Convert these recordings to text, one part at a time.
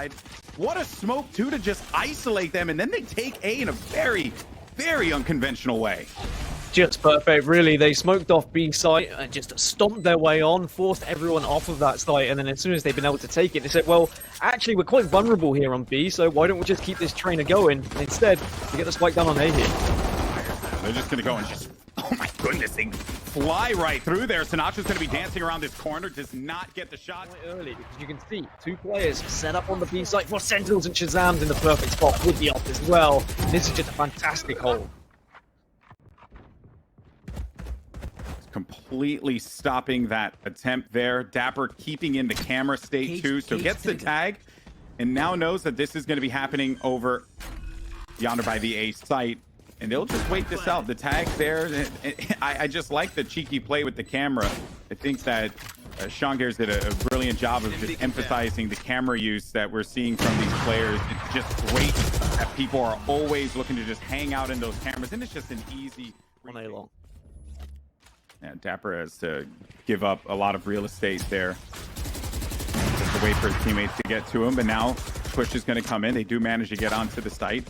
side. What a smoke, too, to just isolate them, and then they take A in a very, very unconventional way. Just perfect, really. They smoked off B site and just stomped their way on, forced everyone off of that site, and then as soon as they've been able to take it, they said, well, actually, we're quite vulnerable here on B, so why don't we just keep this trainer going? And instead, we get the spike down on A here. They're just going to go and just, oh my goodness, they fly right through there. Sinatra's going to be dancing around this corner, does not get the shot. Quite early, because you can see two players set up on the B site for Sentinels, and Shazam's in the perfect spot with the ult as well. This is just a fantastic hold. Completely stopping that attempt there. Dapper keeping in the camera state too, so gets the tag and now knows that this is going to be happening over yonder by the A site. And they'll just wait this out. The tag there, I just like the cheeky play with the camera. I think that Sean Gears did a brilliant job of just emphasizing the camera use that we're seeing from these players. It's just great that people are always looking to just hang out in those cameras, and it's just an easy 1A long. Yeah, Dapper has to give up a lot of real estate there. Just to wait for his teammates to get to him, but now push is going to come in. They do manage to get onto the site.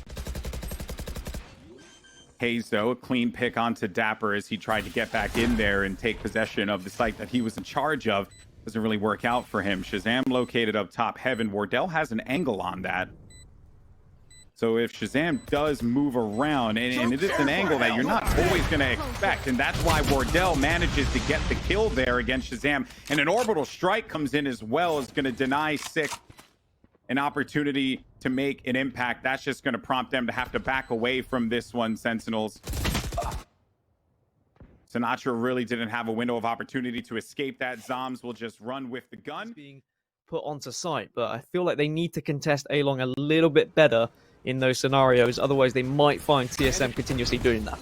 Faze, though, a clean pick onto Dapper as he tried to get back in there and take possession of the site that he was in charge of. Doesn't really work out for him. Shazam located up top heaven. Wardell has an angle on that. So if Shazam does move around, and it is an angle that you're not always going to expect, and that's why Wardell manages to get the kill there against Shazam. And an orbital strike comes in as well, is going to deny Sick an opportunity to make an impact. That's just going to prompt them to have to back away from this one, Sentinels. Sinatra really didn't have a window of opportunity to escape that. Zoms will just run with the gun. Being put onto site, but I feel like they need to contest A-Long a little bit better in those scenarios. Otherwise, they might find TSM continuously doing that.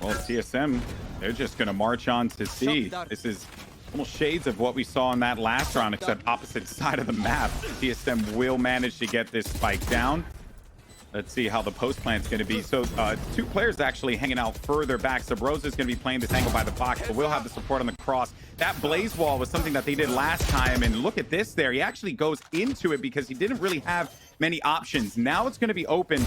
Well, TSM, they're just going to march on to C. This is almost shades of what we saw in that last round, except opposite side of the map. TSM will manage to get this spike down. Let's see how the post plant's going to be. So two players actually hanging out further back. Subrosa's going to be playing this angle by the box, but we'll have the support on the cross. That blaze wall was something that they did last time, and look at this there. He actually goes into it because he didn't really have many options. Now it's going to be open.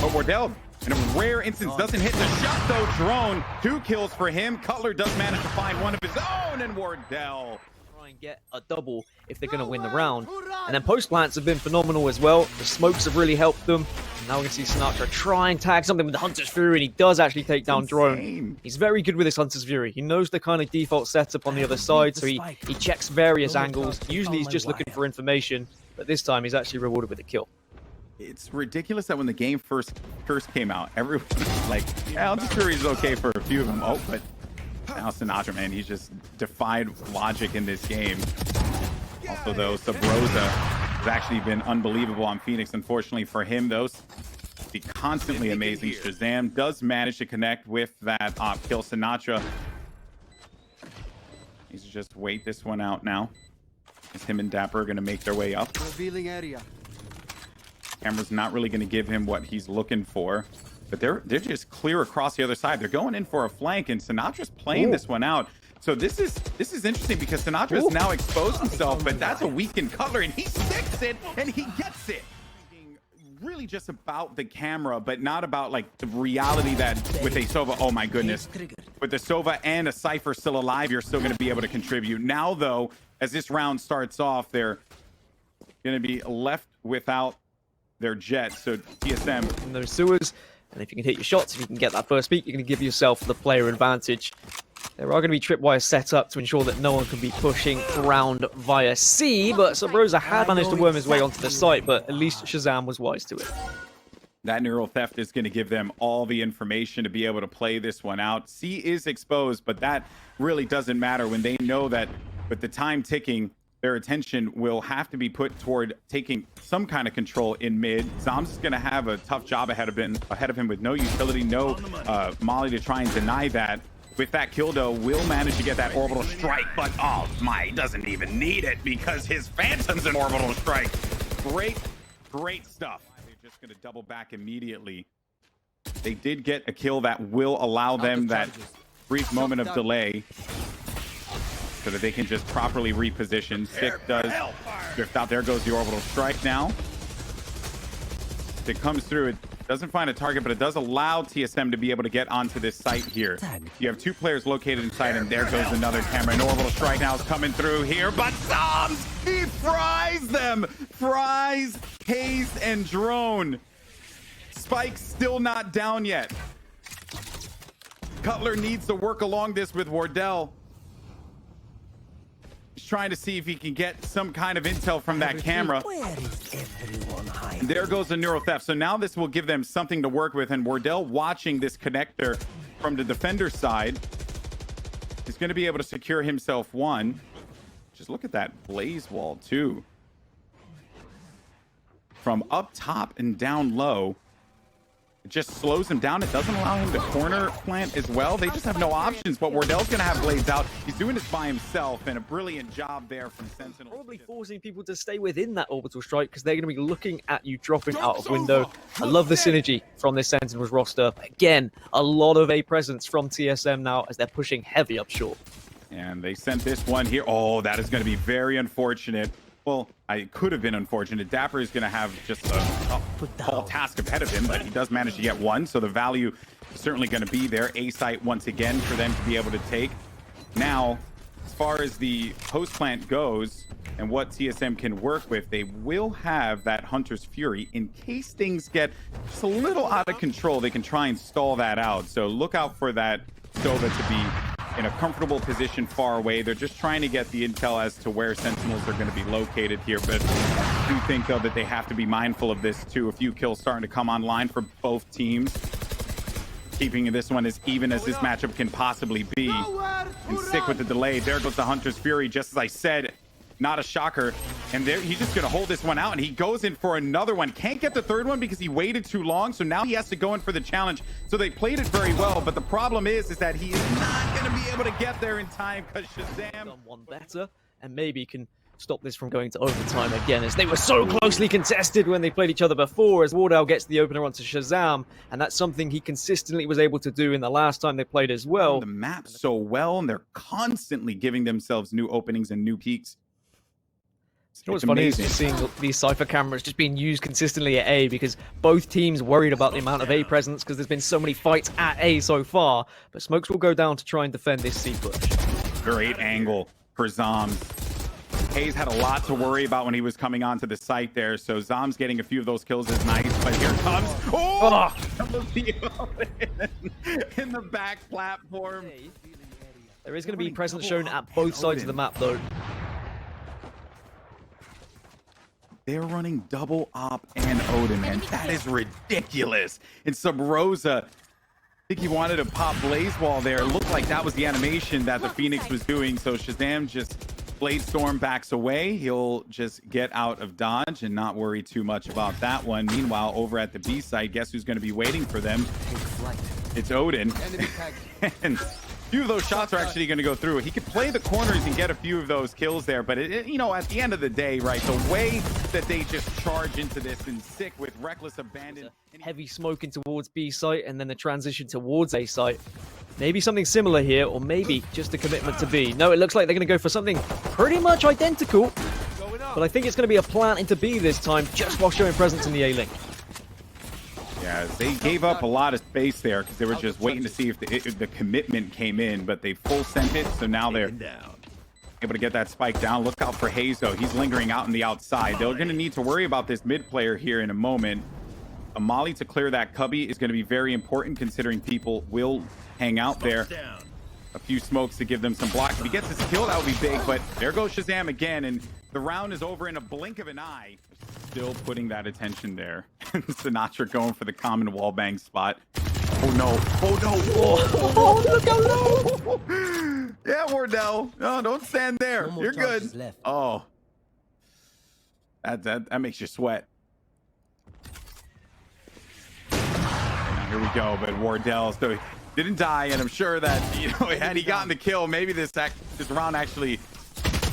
But Wardell, in a rare instance, doesn't hit the shot, though. Drone, 2 kills for him. Cutler does manage to find one of his own, and Wardell Try and get a double if they're going to win the round. And then post plants have been phenomenal as well. The smokes have really helped them. And now we can see Sinatra try and tag something with the Hunter's Fury, and he does actually take down Drone. He's very good with his Hunter's Fury. He knows the kind of default setup on the other side, so he checks various angles. Usually he's just looking for information, but this time he's actually rewarded with a kill. It's ridiculous that when the game first came out, everyone was like, yeah, Hunter's Fury is okay for a few of them. Oh, but now Sinatra, man, he's just defied logic in this game. Also, though, Subrosa has actually been unbelievable on Phoenix. Unfortunately for him, though, the constantly amazing Shazam does manage to connect with that op kill. Sinatra needs to just wait this one out now. As him and Dapper are going to make their way up. Revealing area. Camera's not really going to give him what he's looking for. But they're just clear across the other side. They're going in for a flank, and Sinatra's playing this one out. So this is interesting because Sinatra's now exposed himself, but that's a weakened Cutler, and he sticks it, and he gets it. Really just about the camera, but not about like the reality that with a Sova, oh my goodness. With the Sova and a Cypher still alive, you're still going to be able to contribute. Now, though, as this round starts off, they're going to be left without their jet. So TSM in those sewers, and if you can hit your shots, if you can get that first peak, you're going to give yourself the player advantage. There are going to be tripwires set up to ensure that no one can be pushing around via C, but Subrosa had managed to worm his way onto the site, but at least Shazam was wise to it. That neural theft is going to give them all the information to be able to play this one out. C is exposed, but that really doesn't matter when they know that with the time ticking, their attention will have to be put toward taking some kind of control in mid. Zoms is going to have a tough job ahead of him with no utility, no Molly to try and deny that. With that kill, though, will manage to get that orbital strike, but oh my, he doesn't even need it because his Phantom's an orbital strike. Great stuff. They're just going to double back immediately. They did get a kill that will allow them that brief moment of delay. so that they can just properly reposition. Sick does drift out. There goes the orbital strike now. If it comes through, it doesn't find a target, but it does allow TSM to be able to get onto this site here. You have 2 players located inside, and there goes another camera. An orbital strike now is coming through here, but Zombs, he fries them! Fries Faze and Drone. Spike's still not down yet. Cutler needs to work along this with Wardell. He's trying to see if he can get some kind of intel from that camera. And there goes the neural theft. So now this will give them something to work with. And Wardell, watching this connector from the defender side, is going to be able to secure himself one. Just look at that blaze wall too. From up top and down low. It just slows him down. It doesn't allow him to corner plant as well. They just have no options, but Wardell's going to have blades out. He's doing this by himself, and a brilliant job there from Sentinels. Probably forcing people to stay within that orbital strike because they're going to be looking at you dropping out of window. I love the synergy from this Sentinels roster. Again, a lot of A presence from TSM now as they're pushing heavy up short. And they sent this one here. Oh, that is going to be very unfortunate. Well, it could have been unfortunate. Dapper is going to have just a tall task ahead of him, but he does manage to get one, so the value is certainly going to be there. A site once again for them to be able to take. Now, as far as the post plant goes and what TSM can work with, they will have that Hunter's Fury. In case things get just a little out of control, they can try and stall that out. So look out for that Sova to be in a comfortable position far away. They're just trying to get the intel as to where Sentinels are going to be located here, but I do think though that they have to be mindful of this too. A few kills starting to come online for both teams, keeping this one as even as this matchup can possibly be. And Sick with the delay. There goes the Hunter's Fury, just as I said. Not a shocker. And there, he's just going to hold this one out, and he goes in for another one. Can't get the third one because he waited too long, so now he has to go in for the challenge. So they played it very well, but the problem is that he is not going to be able to get there in time because Shazam done one better and maybe can stop this from going to overtime again, as they were so closely contested when they played each other before, as Wardell gets the opener onto Shazam, and that's something he consistently was able to do in the last time they played as well. The map so well, and they're constantly giving themselves new openings and new peaks. You know what's funny is just seeing these Cypher cameras just being used consistently at A, because both teams worried about the amount of A presence because there's been so many fights at A so far, but Smokes will go down to try and defend this C push. Great angle for Zombs. Faze had a lot to worry about when he was coming onto the site there, so Zombs getting a few of those kills is nice, but here comes... Oh! In the back platform. There is going to be presence shown at both sides of the map, though. They're running double op and Odin, and that is ridiculous. And Sub Rosa, I think he wanted to pop Blaze Wall there. It looked like that was the animation that the Phoenix was doing. So Shazam just Blade Storm backs away. He'll just get out of dodge and not worry too much about that one. Meanwhile, over at the B side, guess who's going to be waiting for them? It's Odin. And a few of those shots are actually going to go through. He could play the corners and get a few of those kills there, but you know, at the end of the day, right, the way that they just charge into this and Sick with reckless abandon, heavy smoking towards B site and then the transition towards A site. Maybe something similar here, or maybe just a commitment to B. No, it looks like they're going to go for something pretty much identical, but I think it's going to be a plant into B this time, just while showing presence in the A link. Yeah, they gave up a lot of space there because they were just waiting to see if the commitment came in, but they full sent it, so now they're able to get that spike down. Look out for Faze, though. He's lingering out on the outside. They're going to need to worry about this mid player here in a moment. A molly to clear that cubby is going to be very important, considering people will hang out there. A few smokes to give them some block. If he gets his kill, that would be big, but there goes Shazam again, and the round is over in a blink of an eye. Still putting that attention there. Sinatra going for the common wallbang spot. Oh no. Oh no. Oh, look how low. Yeah, Wardell. No, don't stand there. You're good. Oh. That makes you sweat. Here we go, but Wardell so he didn't die, and I'm sure that, you know, had he gotten the kill, maybe this round actually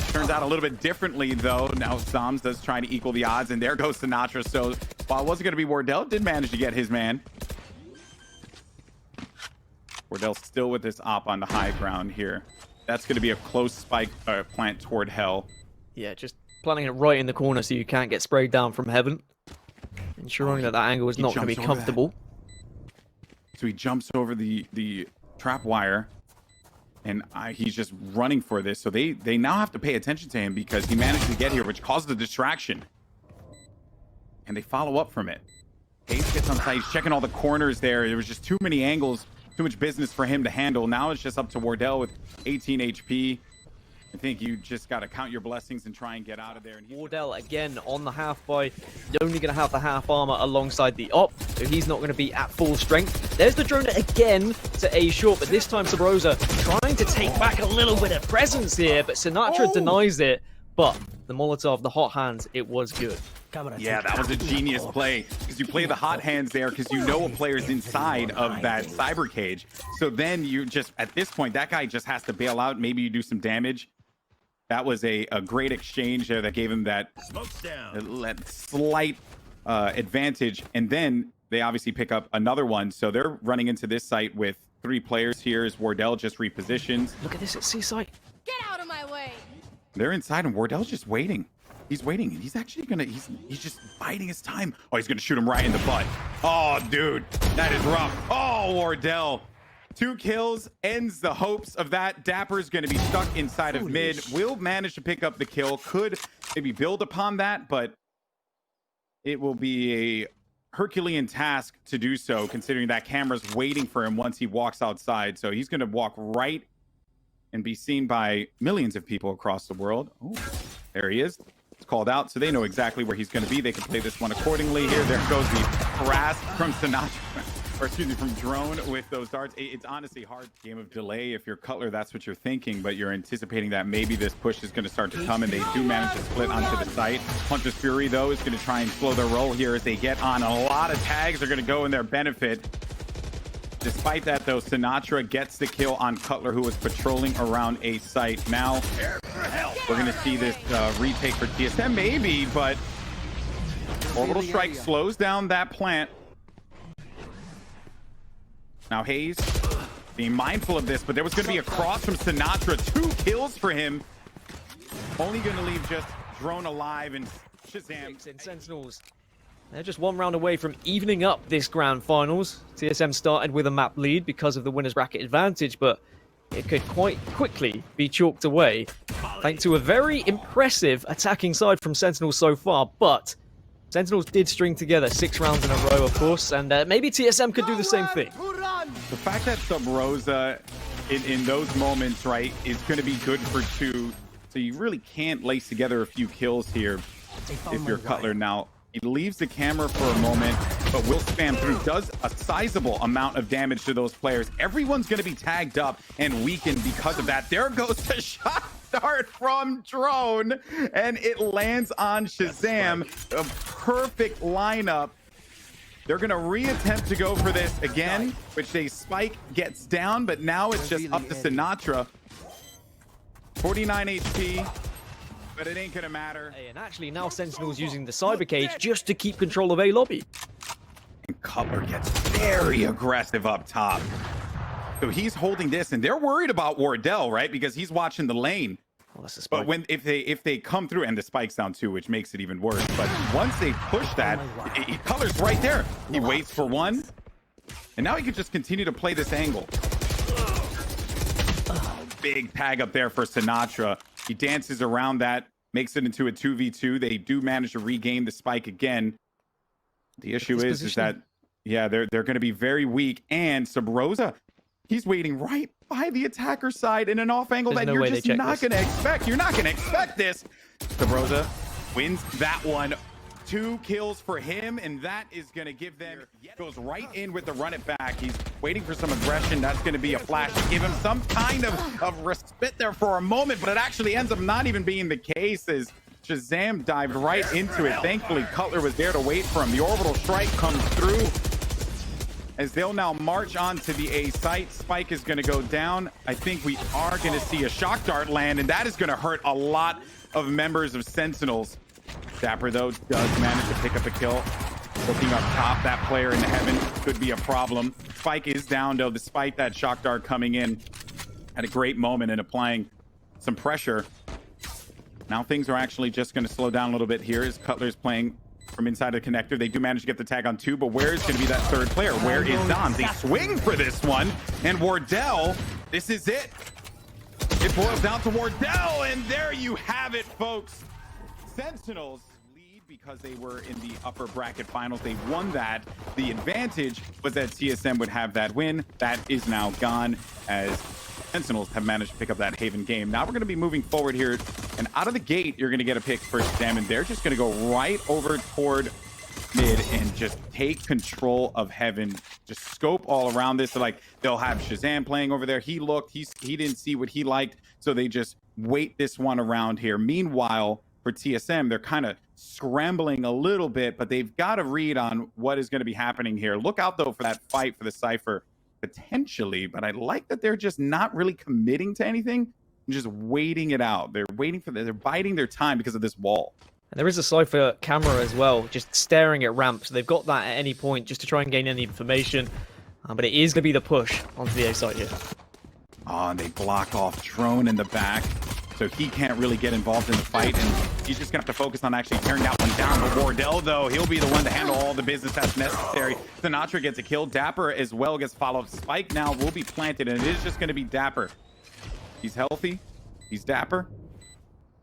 turns out a little bit differently, though. Now Zombs does try to equal the odds, and there goes Sinatra. So while it wasn't going to be Wardell, did manage to get his man. Wardell still with this op on the high ground here. That's going to be a close spike plant toward Hell. Yeah, just planting it right in the corner so you can't get sprayed down from heaven. Ensuring that angle is not going to be comfortable. So he jumps over the trap wire. And he's just running for this. So they now have to pay attention to him because he managed to get here, which caused a distraction. And they follow up from it. Faze gets on site. He's checking all the corners there. There was just too many angles, too much business for him to handle. Now it's just up to Wardell with 18 HP. I think you just got to count your blessings and try and get out of there. And Wardell again on the half buy. You're only going to have the half armor alongside the op, so he's not going to be at full strength. There's the drone again to A short, but this time Sabrosa trying to take back a little bit of presence here, but Sinatra denies it. But the Molotov, the hot hands, it was good. Yeah, that was a genius play because you play the hot hands there because you know a player's inside of that cyber cage. So then you just, at this point, that guy just has to bail out. Maybe you do some damage. That was a great exchange there that gave him that slight advantage. And then they obviously pick up another one. So they're running into this site with 3 players here as Wardell just repositions. Look at this at C site. Get out of my way. They're inside and Wardell's just waiting. He's waiting and he's actually gonna, he's just biding his time. Oh, he's gonna shoot him right in the butt. Oh, dude, that is rough. Oh, Wardell. 2 kills ends the hopes of that. Dapper's going to be stuck inside of mid. Will manage to pick up the kill. Could maybe build upon that, but it will be a Herculean task to do so, considering that camera's waiting for him once he walks outside. So he's going to walk right and be seen by millions of people across the world. Oh, there he is. It's called out, so they know exactly where he's going to be. They can play this one accordingly. Here, there goes the harass from Sinatra. Or excuse me, from Drone with those darts. It's honestly hard game of delay. If you're Cutler, that's what you're thinking, but you're anticipating that maybe this push is going to start to come, and they do manage to split onto the site. Hunter's Fury, though, is going to try and slow their roll here as they get on a lot of tags. They're going to go in their benefit. Despite that, though, Sinatra gets the kill on Cutler, who was patrolling around a site. Now, we're going to see this retake for TSM, maybe, but Orbital Strike slows down that plant. Now Hayes being mindful of this, but there was going to be a cross from Sinatra. 2 kills for him. Only going to leave just Drone alive and Shazam. And Sentinels, they're just 1 round away from evening up this grand finals. TSM started with a map lead because of the winner's bracket advantage, but it could quite quickly be chalked away thanks to a very impressive attacking side from Sentinels so far. But Sentinels did string together 6 rounds in a row, of course, and maybe TSM could do the same thing. The fact that Sabrosa in those moments, right, is going to be good for 2. So you really can't lace together a few kills here if you're Cutler. Now, he leaves the camera for a moment, but will spam through. Does a sizable amount of damage to those players. Everyone's going to be tagged up and weakened because of that. There goes the shot start from Drone, and it lands on Shazam. A perfect lineup. They're going to reattempt to go for this again, which they spike gets down, but now it's just up to Sinatra. 49 HP, but it ain't going to matter. Hey, and actually now Sentinel's using the cyber cage just to keep control of A lobby. And Cutler gets very aggressive up top. So he's holding this, and they're worried about Wardell, right? Because he's watching the lane. Well, that's a but when if they come through, and the spike's down too, which makes it even worse. But once they push that, Cutler's right there. He waits for one, and now he can just continue to play this angle. Big tag up there for Sinatra. He dances around that, makes it into a 2v2. They do manage to regain the spike again. The issue is that, yeah, they're going to be very weak. And Sabrosa, he's waiting right by the attacker side in an off angle that you're just not going to expect. You're not going to expect this. Sabrosa wins that one. 2 kills for him, and that is going to give them, goes right in with the run it back. He's waiting for some aggression. That's going to be a flash to give him some kind of respite there for a moment, but it actually ends up not even being the case as Shazam dived right into it. Thankfully, Cutler was there to wait for him. The orbital strike comes through as they'll now march on to the A site. Spike is going to go down. I think we are going to see a shock dart land, and that is going to hurt a lot of members of Sentinels. Dapper, though, does manage to pick up a kill. Looking up top, that player in heaven could be a problem. Spike is down, though, despite that shock dart coming in. Had a great moment in applying some pressure. Now things are actually just going to slow down a little bit here as Cutler's playing from inside the connector. They do manage to get the tag on 2, but where is going to be that third player? Where is Dom? They swing for this one, and Wardell, this is it. It boils down to Wardell, and there you have it, folks. Sentinels lead because they were in the upper bracket finals. They won that. The advantage was that TSM would have that win. That is now gone as Sentinels have managed to pick up that Haven game. Now we're going to be moving forward here, and out of the gate, you're going to get a pick for Shazam, and they're just going to go right over toward mid and just take control of Heaven. Just scope all around this. So, like, they'll have Shazam playing over there. He looked, he didn't see what he liked, so they just wait this one around here. Meanwhile, for TSM, they're kind of scrambling a little bit, but they've got a read on what is going to be happening here. Look out, though, for that fight for the Cypher. Potentially, but I like that they're just not really committing to anything and just waiting it out. They're waiting for they're biding their time because of this wall. And there is a Cypher camera as well, just staring at ramp, so they've got that at any point just to try and gain any information. But it is going to be the push onto the A site here. Oh, and they block off Drone in the back, so he can't really get involved in the fight, and he's just gonna have to focus on actually tearing that one down. But Wardell, though, he'll be the one to handle all the business that's necessary. Sinatra gets a kill. Dapper as well gets followed. Spike now will be planted, and it is just gonna be Dapper. He's healthy. He's Dapper.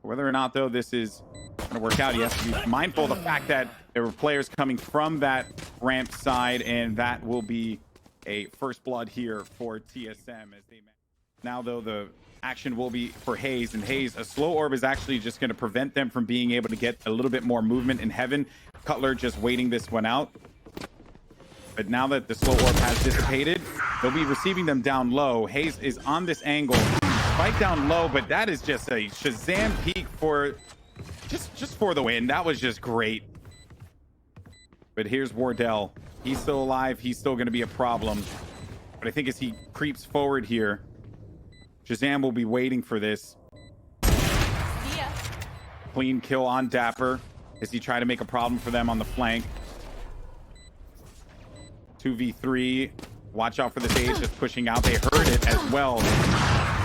Whether or not, though, this is gonna work out, he has to be mindful of the fact that there were players coming from that ramp side, and that will be a first blood here for TSM as they now, though, the action will be for Haze, and Haze, a slow orb is actually just going to prevent them from being able to get a little bit more movement in Heaven. Cutler just waiting this one out. But now that the slow orb has dissipated, they'll be receiving them down low. Haze is on this angle. Spike down low, but that is just a Shazam peak for just for the win. That was just great. But here's Wardell. He's still alive. He's still going to be a problem. But I think as he creeps forward here, Shazam will be waiting for this. Yeah. Clean kill on Dapper as he tried to make a problem for them on the flank. 2v3. Watch out for the Sage just pushing out. They heard it as well.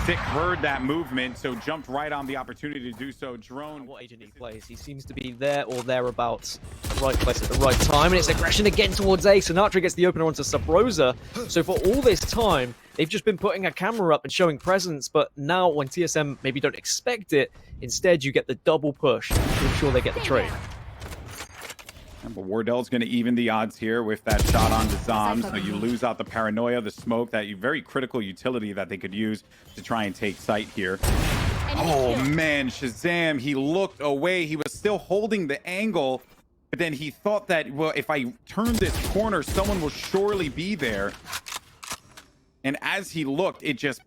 Sick heard that movement, so jumped right on the opportunity to do so. Drone. What agent he plays, he seems to be there or thereabouts. The right place at the right time, and it's aggression again towards A. Sinatra gets the opener onto Sub Rosa. So for all this time, they've just been putting a camera up and showing presence, but now when TSM maybe don't expect it, instead you get the double push to ensure they get the trade. But Wardell's going to even the odds here with that shot on Zom, so you lose out the paranoia, the smoke, that very critical utility that they could use to try and take sight here. Oh man, Shazam, he looked away. He was still holding the angle, but then he thought that, well, if I turn this corner, someone will surely be there. And as he looked, it just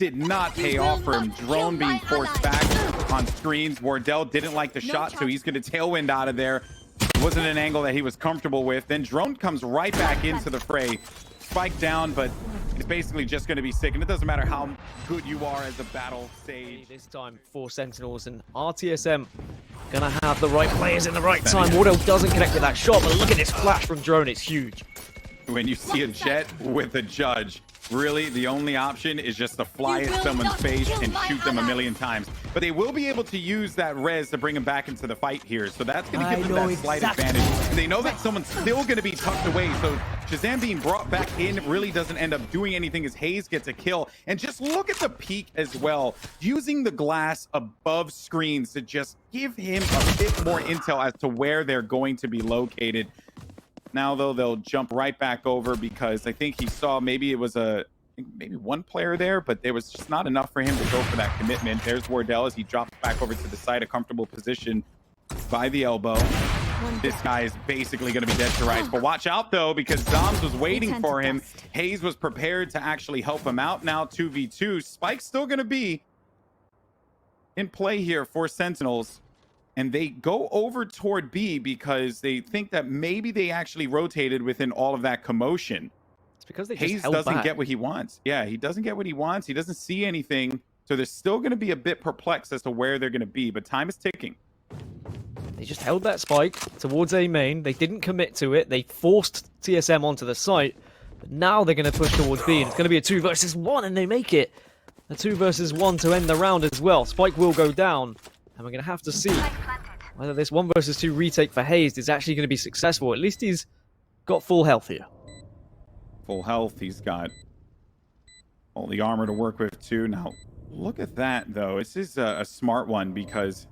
did not pay off for him. Drone being forced back on screens. Wardell didn't like the shot, so he's going to tailwind out of there. It wasn't an angle that he was comfortable with. Then Drone comes right back into the fray. Spike down, but it's basically just going to be sick. And it doesn't matter how good you are as a battle sage. This time for Sentinels, and RTSM gonna have the right players in the right time. Wardell doesn't connect with that shot, but look at this flash from Drone. It's huge. When you see a Jet with a Judge, really the only option is just to fly at someone's face and shoot them a million times. But they will be able to use that res to bring them back into the fight here, so that's going to give them that slight advantage. And they know that someone's still going to be tucked away, so Shazam being brought back in really doesn't end up doing anything as Haze gets a kill. And just look at the peak as well, using the glass above screens to just give him a bit more intel as to where they're going to be located. Now, though, they'll jump right back over because I think he saw maybe it was maybe one player there, but there was just not enough for him to go for that commitment. There's Wardell as he drops back over to the side, a comfortable position by the elbow. This guy is basically going to be dead to rights. But watch out, though, because Doms was waiting for him. Haze was prepared to actually help him out. Now 2v2. Spike's still going to be in play here for Sentinels. And they go over toward B because they think that maybe they actually rotated within all of that commotion. It's because they Haze doesn't get what he wants. Yeah, he doesn't get what he wants. He doesn't see anything. So they're still going to be a bit perplexed as to where they're going to be. But time is ticking. They just held that spike towards A main. They didn't commit to it. They forced TSM onto the site. But now they're going to push towards B. And it's going to be a 2 versus 1, and they make it. a 2 versus 1 to end the round as well. Spike will go down, and we're going to have to see whether this 1 versus 2 retake for Faze is actually going to be successful. At least he's got full health here. Full health. He's got all the armor to work with too. Now, look at that though. This is a smart one because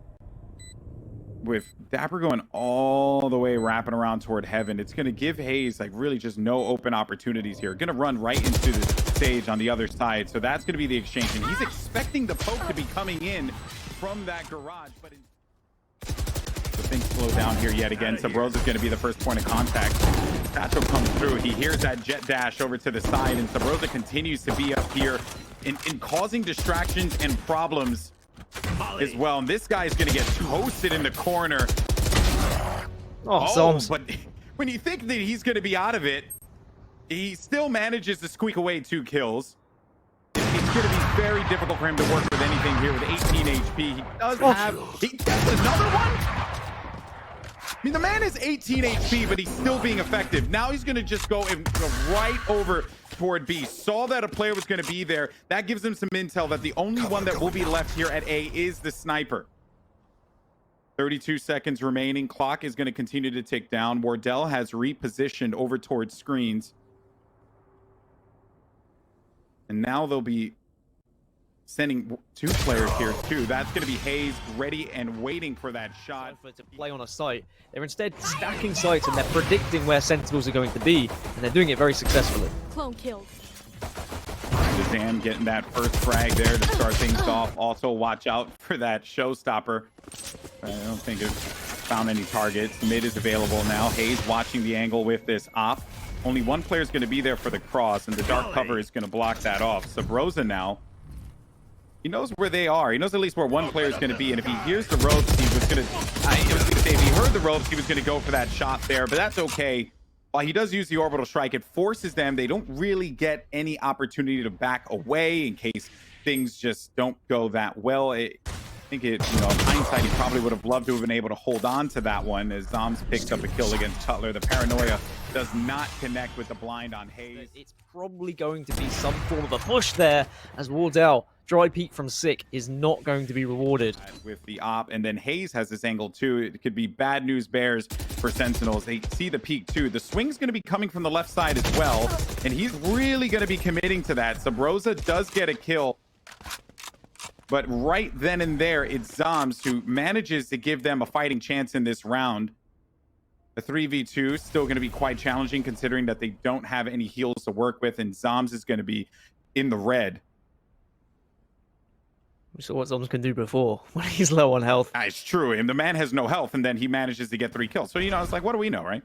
with Dapper going all the way wrapping around toward heaven, it's going to give Faze like really just no open opportunities here. Going to run right into the stage on the other side. So that's going to be the exchange. And he's expecting the poke to be coming in from that garage. But the things slow down here yet again. Sabrosa is going to be the first point of contact. Satchel comes through. He hears that jet dash over to the side. And Sabrosa continues to be up here in causing distractions and problems as well. And this guy's going to get toasted in the corner. But when you think that he's going to be out of it, he still manages to squeak away 2 kills. It's going to be very difficult for him to work with anything here with 18 HP. He does have... He gets another one? I mean, the man is 18 HP, but he's still being effective. Now he's going to just go right over toward B. Saw that a player was going to be there. That gives him some intel that the only one that will be left here at A is the sniper. 32 seconds remaining. Clock is going to continue to tick down. Wardell has repositioned over towards screens. And now they'll be sending 2 players here too. That's going to be Faze ready and waiting for that shot. To play on a site. They're instead stacking sites and they're predicting where Sentinels are going to be. And they're doing it very successfully. Clone killed. Shazam getting that first frag there to start things off. Also watch out for that showstopper. I don't think it's found any targets. Mid is available now. Faze watching the angle with this op. Only 1 player is going to be there for the cross, and the dark cover is going to block that off. Sabrosa now, he knows where they are. He knows at least where 1 player is going to be, and if he hears the ropes, he was going to... if he heard the ropes, he was going to go for that shot there, but that's okay. While he does use the orbital strike, it forces them. They don't really get any opportunity to back away in case things just don't go that well. I think in hindsight, he probably would have loved to have been able to hold on to that one as Zoms picks up a kill against Cutler. The paranoia does not connect with the blind on Faze. It's probably going to be some form of a push there as Wardell, dry peek from Sick, is not going to be rewarded. With the op, and then Faze has this angle too. It could be bad news bears for Sentinels. They see the peak too. The swing's going to be coming from the left side as well, and he's really going to be committing to that. Sabrosa does get a kill. But right then and there, it's Zoms who manages to give them a fighting chance in this round. The 3v2 still going to be quite challenging considering that they don't have any heals to work with, and Zoms is going to be in the red. We saw what Zoms can do before when he's low on health. It's true, and the man has no health, and then he manages to get 3 kills. So, it's like, what do we know, right?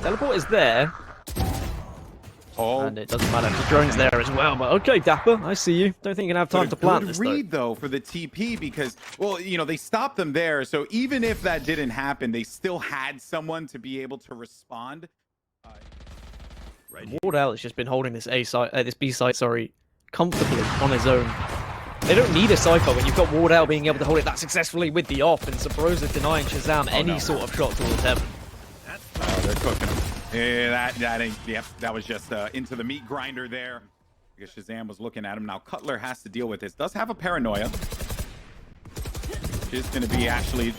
Teleport is there. Oh. And it doesn't matter if the drone's there as well, but okay, Dapper, I see you. Don't think you can have time to plant this, read, though, for the TP because, well, they stopped them there. So even if that didn't happen, they still had someone to be able to respond. Wardell has just been holding this this B site, comfortably on his own. They don't need a Cypher when you've got Wardell being able to hold it that successfully with the off, and Sabrosa denying Shazam any sort of shot towards heaven. Oh, they're cooking him. Yeah, that was just into the meat grinder there. I guess Shazam was looking at him. Now Cutler has to deal with this. Does have a paranoia. Is going to be actually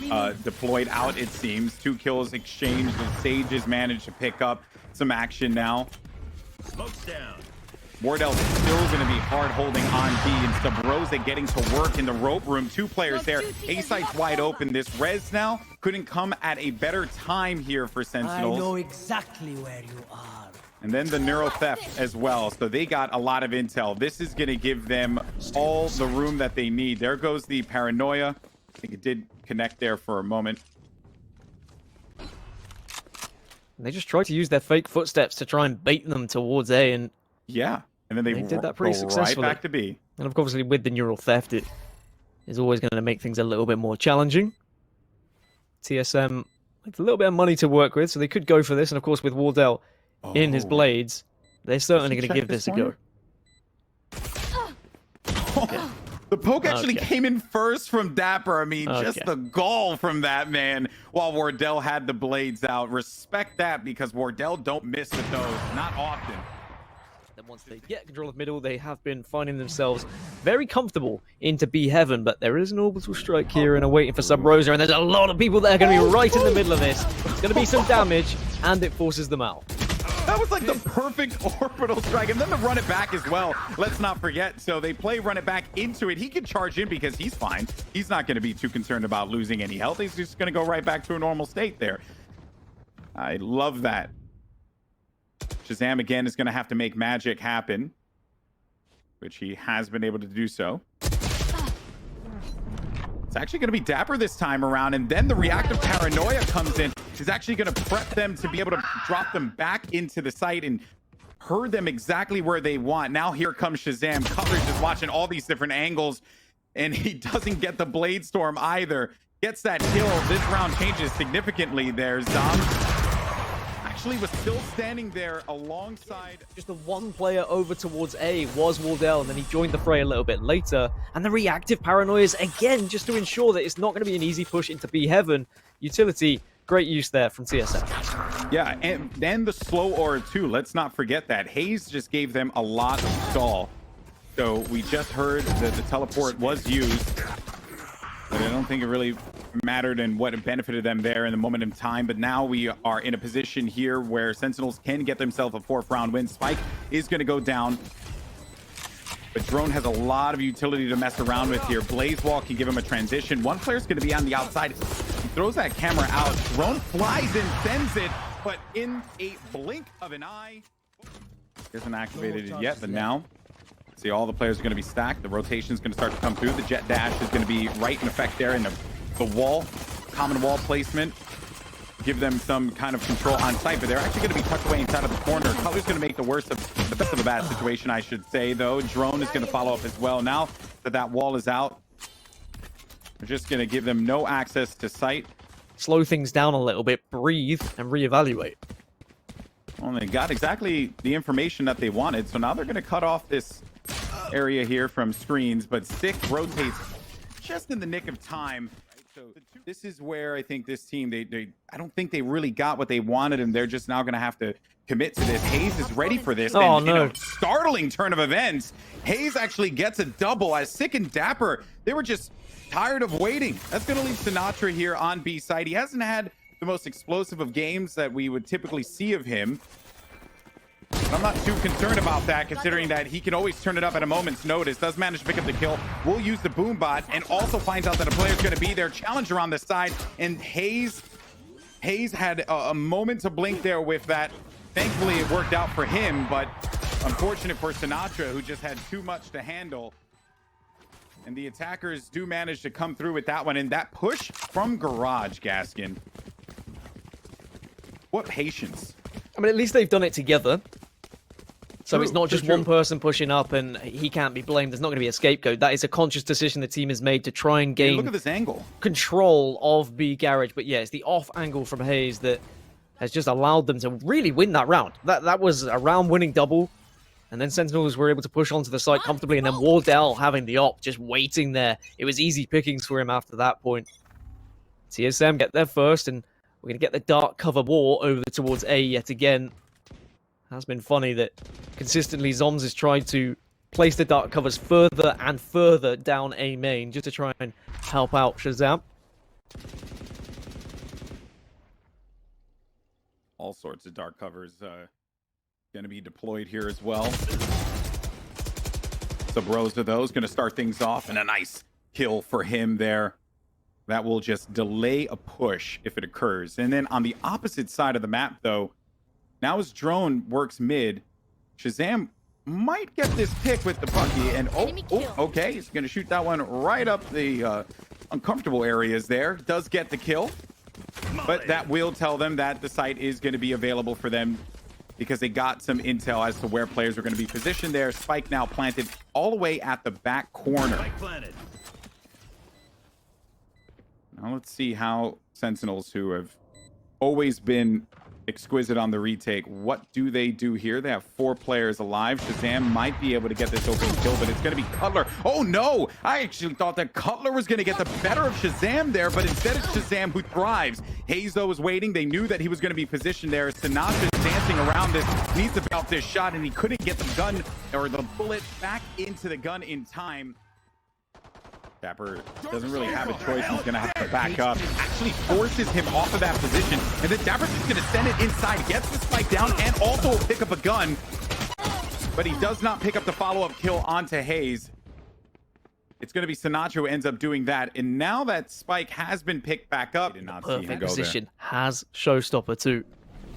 deployed out, it seems. 2 kills exchanged. The Sages managed to pick up some action now. Smoke's down. Wardell's still going to be hard holding on B, and Sabrosa getting to work in the rope room. 2 players there. A site's wide open. This res now couldn't come at a better time here for Sentinels. I know exactly where you are. And then the neuro theft as well. So they got a lot of intel. This is going to give them all the room that they need. There goes the paranoia. I think it did connect there for a moment. They just tried to use their fake footsteps to try and bait them towards A, and yeah. And then they did that pretty successfully. Right back to B. And of course, with the neural theft, it is always going to make things a little bit more challenging. TSM with a little bit of money to work with, so they could go for this. And of course, with Wardell in his blades, they're certainly going to give this a go. The poke actually came in first from Dapper. I mean, just the gall from that man while Wardell had the blades out. Respect that because Wardell don't miss with those. Not often. once they get control of middle, they have been finding themselves very comfortable into B heaven, but there is an orbital strike here and are waiting for Sub Rosa, and there's a lot of people that are going to be right in the middle of this. It's going to be some damage, and it forces them out. That was like the perfect orbital strike, and then the run it back as well. Let's not forget. So they play run it back into it. He can charge in because he's fine. He's not going to be too concerned about losing any health. He's just going to go right back to a normal state there. I love that. Shazam again is going to have to make magic happen, which he has been able to do so. It's actually going to be Dapper this time around, and then the reactive paranoia comes in. He's actually going to prep them to be able to drop them back into the site and herd them exactly where they want. Now here comes Shazam. Cutler's just watching all these different angles, and he doesn't get the Blade Storm either. Gets that kill. This round changes significantly there. Zom actually was still standing there alongside. Just the one player over towards A was Wardell, and then he joined the fray a little bit later. And the reactive paranoias again, just to ensure that it's not going to be an easy push into B heaven. Utility, great use there from TSM. Yeah, and then the slow aura too. Let's not forget that. Haze just gave them a lot of stall. So we just heard that the teleport was used, but I don't think it really mattered and what it benefited them there in the moment in time. But now we are in a position here where Sentinels can get themselves a 4th round win. Spike is going to go down, but Drone has a lot of utility to mess around with here. Blaze Wall can give him a transition. One player's going to be on the outside. He throws that camera out. Drone flies in, sends it, but in a blink of an eye. Isn't activated yet, but now see all the players are going to be stacked. The rotation is going to start to come through. The jet dash is going to be right in effect there in the wall, common wall placement. Give them some kind of control on site, but they're actually going to be tucked away inside of the corner. Cutler's going to make the best of a bad situation, I should say, though. Drone is going to follow up as well. Now that that wall is out, we're just going to give them no access to site. Slow things down a little bit, breathe, and reevaluate. Well, they got exactly the information that they wanted, so now they're going to cut off this area here from screens, but Sick rotates just in the nick of time. So this is where I think this team, I don't think they really got what they wanted, and they're just now going to have to commit to this. Haze is ready for this. Oh, and, no. You know, startling turn of events. Haze actually gets a double as Sick and Dapper, they were just tired of waiting. That's going to leave Sinatra here on B side. He hasn't had the most explosive of games that we would typically see of him. But I'm not too concerned about that, considering that he can always turn it up at a moment's notice. Does manage to pick up the kill. Will use the boom bot, and also finds out that a player is going to be there. Challenger on the side, and Haze had a moment to blink there with that. Thankfully, it worked out for him, but unfortunate for Sinatra, who just had too much to handle. And the attackers do manage to come through with that one, and that push from Garage, Gaskin. What patience. I mean, at least they've done it together. So True, it's not just true. one person pushing up and he can't be blamed. There's not going to be a scapegoat. That is a conscious decision the team has made to try and Hey, gain look at this angle. control of B Garage. But yeah, it's the off angle from Haze that has just allowed them to really win that round. That was a round-winning double. And then Sentinels were able to push onto the site comfortably. And then Wardell having the op, just waiting there. It was easy pickings for him after that point. TSM get there first, and we're going to get the dark cover war over towards A yet again. Has been funny that consistently Zoms has tried to place the dark covers further and further down A main just to try and help out Shazam. All sorts of dark covers going to be deployed here as well. Sub Rosa, those going to start things off, and a nice kill for him there. That will just delay a push if it occurs. And then on the opposite side of the map, though, now as Drone works mid, Shazam might get this pick with the Bucky. And okay, he's going to shoot that one right up the uncomfortable areas there. Does get the kill, but that will tell them that the site is going to be available for them because they got some intel as to where players are going to be positioned there. Spike now planted all the way at the back corner. Spike planted. Now let's see how Sentinels, who have always been Exquisite on the retake. What do they do here? They have 4 players alive. Shazam might be able to get this open kill, but it's going to be Cutler. Oh no! I actually thought that Cutler was going to get the better of Shazam there, but instead it's Shazam who thrives. Hayes, though, was waiting. They knew that he was going to be positioned there. Sinatra's dancing around this, needs to bounce this shot, and he couldn't get the gun or the bullet back into the gun in time. Dapper doesn't really have a choice. He's going to have to back up. Actually forces him off of that position. And then Dapper's just going to send it inside. Gets the spike down and also will pick up a gun. But he does not pick up the follow-up kill onto Hayes. It's going to be Sinatra who ends up doing that. And now that spike has been picked back up. Did not see him Perfect go position. there. Has Showstopper too.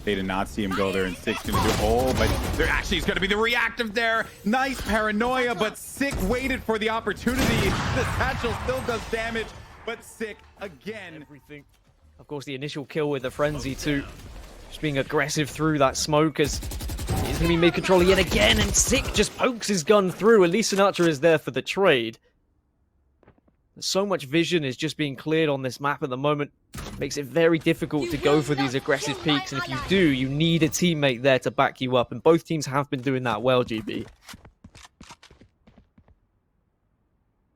They did not see him go there, and Sick's going to do but there actually is going to be the reactive there. Nice paranoia, but Sick waited for the opportunity. The satchel still does damage, but Sick again. Everything. Of course, the initial kill with the frenzy too. Just being aggressive through that smoke as he's going to be mid-control yet again, and Sick just pokes his gun through. At least Sinatra is there for the trade. So much vision is just being cleared on this map at the moment. Makes it very difficult to go for these aggressive peaks, and if you do, you need a teammate there to back you up, and both teams have been doing that well, GB.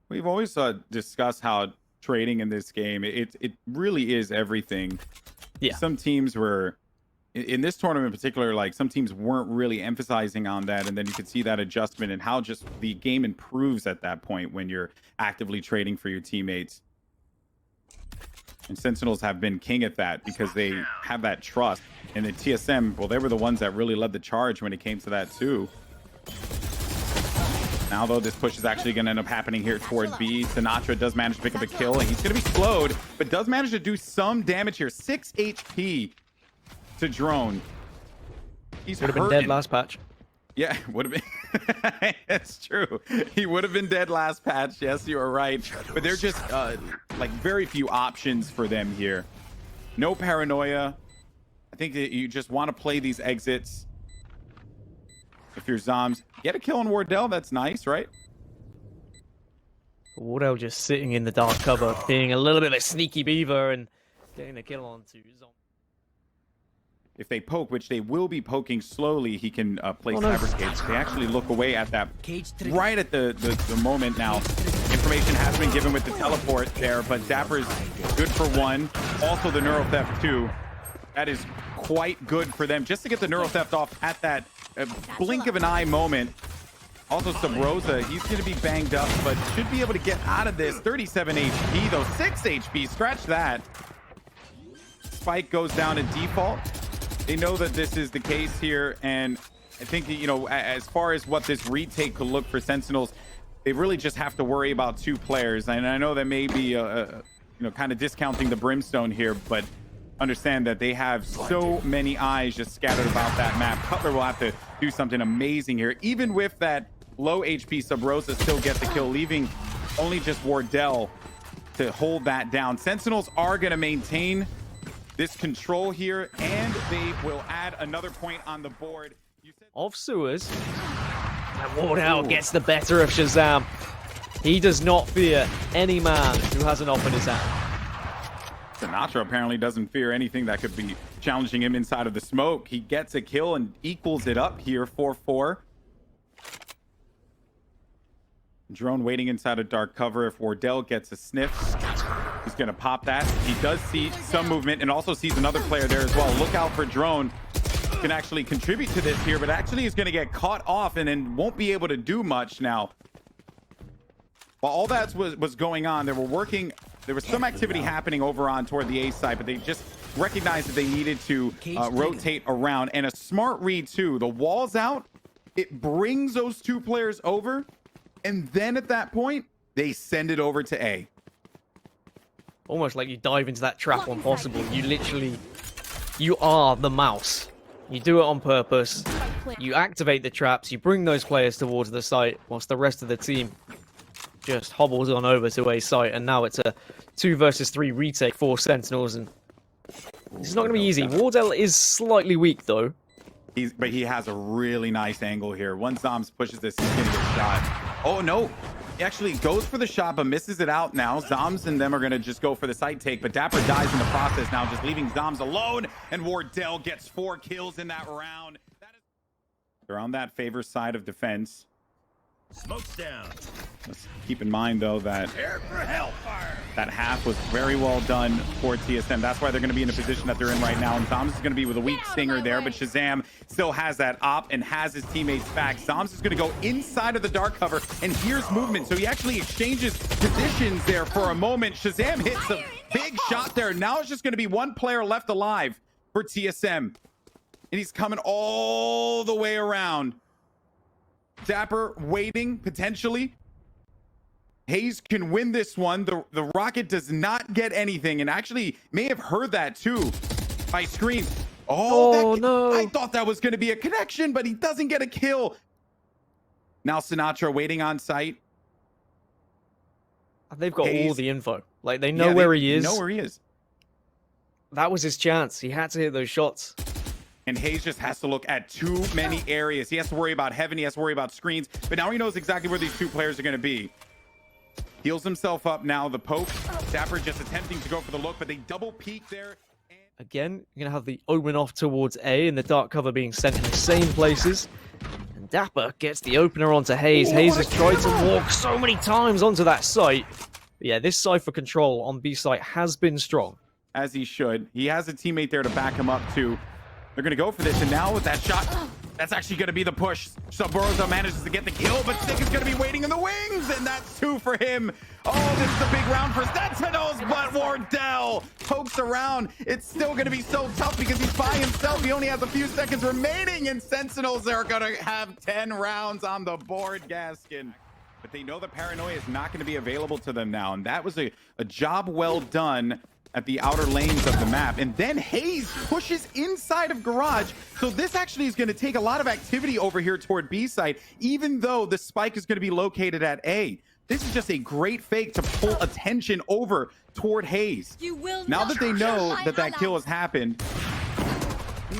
We've always discussed how trading in this game, it really is everything. Yeah. Some teams were, in this tournament in particular, like some teams weren't really emphasizing on that, and then you could see that adjustment and how just the game improves at that point when you're actively trading for your teammates. And Sentinels have been king at that because they have that trust. And the TSM, well, they were the ones that really led the charge when it came to that too. Now, though, this push is actually going to end up happening here toward B. Sinatra does manage to pick up a kill, and he's going to be slowed, but does manage to do some damage here. 6 HP to Drone. He's Would have been dead last patch. Yeah, would have been. That's true. He would have been dead last patch. Yes, you are right. But they're just like very few options for them here. No paranoia. I think that you just want to play these exits. If you're Zoms, get a kill on Wardell. That's nice, right? Wardell just sitting in the dark cover, being a little bit of a sneaky beaver and getting a kill onto Zom. If they poke, which they will be poking slowly, he can place cyber cage. They actually look away at that right at the moment now. Information has been given with the teleport there, but Dapper's good for 1. Also the Neuro Theft 2. That is quite good for them just to get the Neuro Theft off at that blink of an eye moment. Also Subrosa, he's going to be banged up, but should be able to get out of this. 37 HP though, 6 HP, scratch that. Spike goes down to default. They know that this is the case here, and I think, you know, as far as what this retake could look for Sentinels, they really just have to worry about 2 players. And I know that may be, you know, kind of discounting the Brimstone here, but understand that they have so many eyes just scattered about that map. Cutler will have to do something amazing here. Even with that low HP, Subrosa still gets the kill, leaving only just Wardell to hold that down. Sentinels are going to maintain this control here, and they will add another point on the board. Of Sewers. And Wardell gets the better of Shazam. He does not fear any man who has an op in his hand. Sinatra apparently doesn't fear anything that could be challenging him inside of the smoke. He gets a kill and equals it up here, 4-4. Drone waiting inside of dark cover. If Wardell gets a sniff, he's going to pop that. He does see some movement and also sees another player there as well. Look out for Drone. Can actually contribute to this here, but actually is going to get caught off and then won't be able to do much now. While all that was going on, there was some activity happening over on toward the A side, but they just recognized that they needed to rotate around. And a smart read too. The wall's out. It brings those 2 players over. And then at that point, they send it over to A. Almost like you dive into that trap when possible. You are the mouse. You do it on purpose. You activate the traps. You bring those players towards the site, whilst the rest of the team just hobbles on over to A site. And now it's a 2 versus 3 retake for Sentinels. And it's not going to be easy. Wardell is slightly weak, though. But he has a really nice angle here. Once Zoms pushes this, he's going to get shot. Oh, no. He actually goes for the shot, but misses it out now. Zoms and them are going to just go for the site take, but Dapper dies in the process now, just leaving Zoms alone, and Wardell gets 4 kills in that round. They're on that favor side of defense. Smoke's down. Let's keep in mind, though, that that half was very well done for TSM. That's why they're going to be in the position that they're in right now. And Zoms is going to be with a weak stinger there, but Shazam still has that op and has his teammates back. Zoms is going to go inside of the dark cover, and here's movement. So he actually exchanges positions there for a moment. Shazam hits a big shot there. Now it's just going to be one player left alive for TSM. And he's coming all the way around. Dapper waiting, potentially. Hayes can win this one. The Rocket does not get anything, and actually may have heard that too by screens. Oh, no. I thought that was going to be a connection, but he doesn't get a kill. Now Sinatra waiting on site. They've got Hayes. all the info. Like, they know where he is. Know where he is. That was his chance. He had to hit those shots. And Hayes just has to look at too many areas. He has to worry about heaven. He has to worry about screens. But now he knows exactly where these 2 players are going to be. Heals himself up now. The poke. Dapper just attempting to go for the look, but they double peek there. Again, you're going to have the omen off towards A and the dark cover being sent in the same places. And Dapper gets the opener onto Hayes. Hayes has tried to walk so many times onto that site. But yeah, this Cypher control on B site has been strong. As he should. He has a teammate there to back him up too. They're going to go for this, and now with that shot, that's actually going to be the push. Saborosa manages to get the kill, but Sick is going to be waiting in the wings, and that's 2 for him. Oh, this is a big round for Sentinels, but Wardell pokes around. It's still going to be so tough because he's by himself. He only has a few seconds remaining, and Sentinels are going to have 10 rounds on the board, Gaskin. But they know the paranoia is not going to be available to them now, and that was a job well done at the outer lanes of the map. And then Hayes pushes inside of Garage. So this actually is going to take a lot of activity over here toward B side, even though the spike is going to be located at A. This is just a great fake to pull attention over toward Hayes. Now that they know that that kill has happened,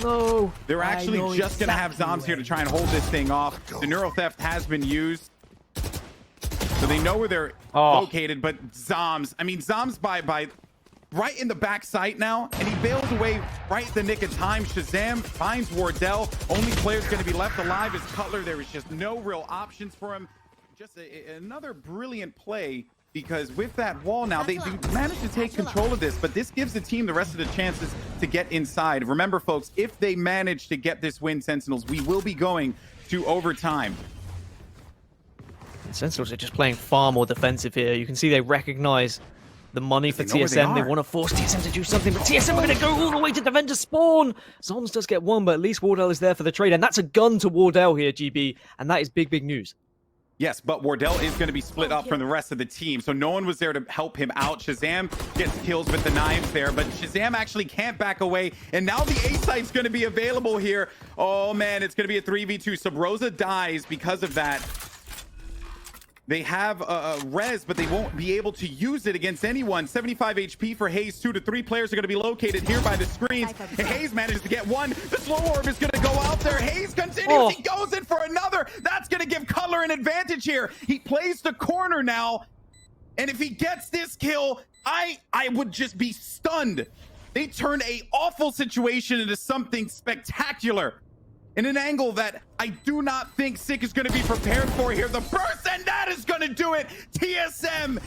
No. they're actually just going to have Zoms here to try and hold this thing off. The Neuro Theft has been used, so they know where they're located. But Zoms, I mean, Zoms by right in the back site now, and he bails away right in the nick of time. Shazam finds Wardell. Only player's going to be left alive is Cutler. There is just no real options for him. Just another brilliant play, because with that wall now, they managed to take control of this, but this gives the team the rest of the chances to get inside. Remember, folks, if they manage to get this win, Sentinels, we will be going to overtime. Sentinels are just playing far more defensive here. You can see they recognize the money for TSM. They want to force TSM to do something, but TSM are going to go all the way to defend to spawn. Zoms does get one, but at least Wardell is there for the trade, and that's a gun to Wardell here, GB, and that is big, big news. Yes, but Wardell is going to be split up from the rest of the team, so no one was there to help him out. Shazam gets kills with the knives there, but Shazam actually can't back away, and now the A site's going to be available here. Oh, man, it's going to be a 3v2. Sabrosa dies because of that. They have a res, but they won't be able to use it against anyone. 75 HP for Hayes. 2 to 3 players are going to be located here by the screens. And Hayes manages to get one. The slow orb is going to go out there. Hayes continues. He goes in for another. That's going to give Cutler an advantage here. He plays the corner now. And if he gets this kill, I would just be stunned. They turn a awful situation into something spectacular. In an angle that I do not think Sick is going to be prepared for here. The burst, and that is going to do it. TSM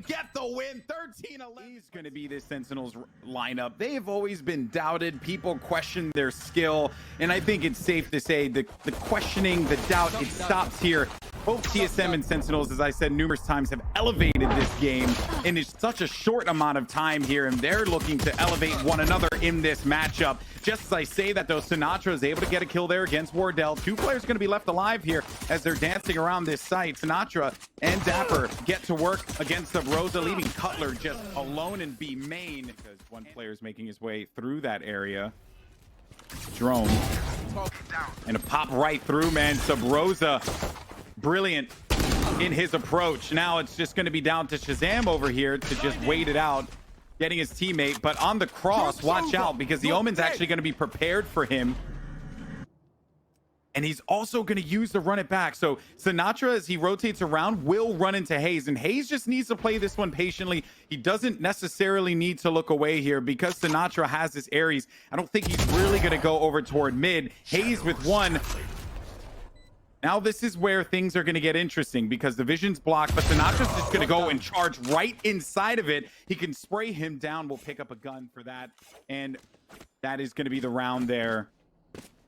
get the win. 13-11 is going to be this Sentinels lineup. They have always been doubted. People question their skill, and I think it's safe to say the questioning, the doubt, it stops here. Both TSM and Sentinels, as I said numerous times, have elevated this game in such a short amount of time here, and they're looking to elevate one another in this matchup. Just as I say that, though, Sinatra is able to get a kill there against Wardell. 2 players going to be left alive here as they're dancing around this site. Sinatra and Dapper get to work against the Rosa, leaving Cutler just alone in B main, because one player is making his way through that area. Drone. And a pop right through, man. Sabrosa, brilliant in his approach. Now it's just going to be down to Shazam over here to just wait it out, getting his teammate. But on the cross, watch out, because the Omen's actually going to be prepared for him. And he's also going to use the run it back. So Sinatra, as he rotates around, will run into Hayes. And Hayes just needs to play this one patiently. He doesn't necessarily need to look away here because Sinatra has this Ares. I don't think he's really going to go over toward mid. Hayes with one. Now this is where things are going to get interesting because the vision's blocked, but Sinatra's just going to go and charge right inside of it. He can spray him down. We'll pick up a gun for that. And that is going to be the round there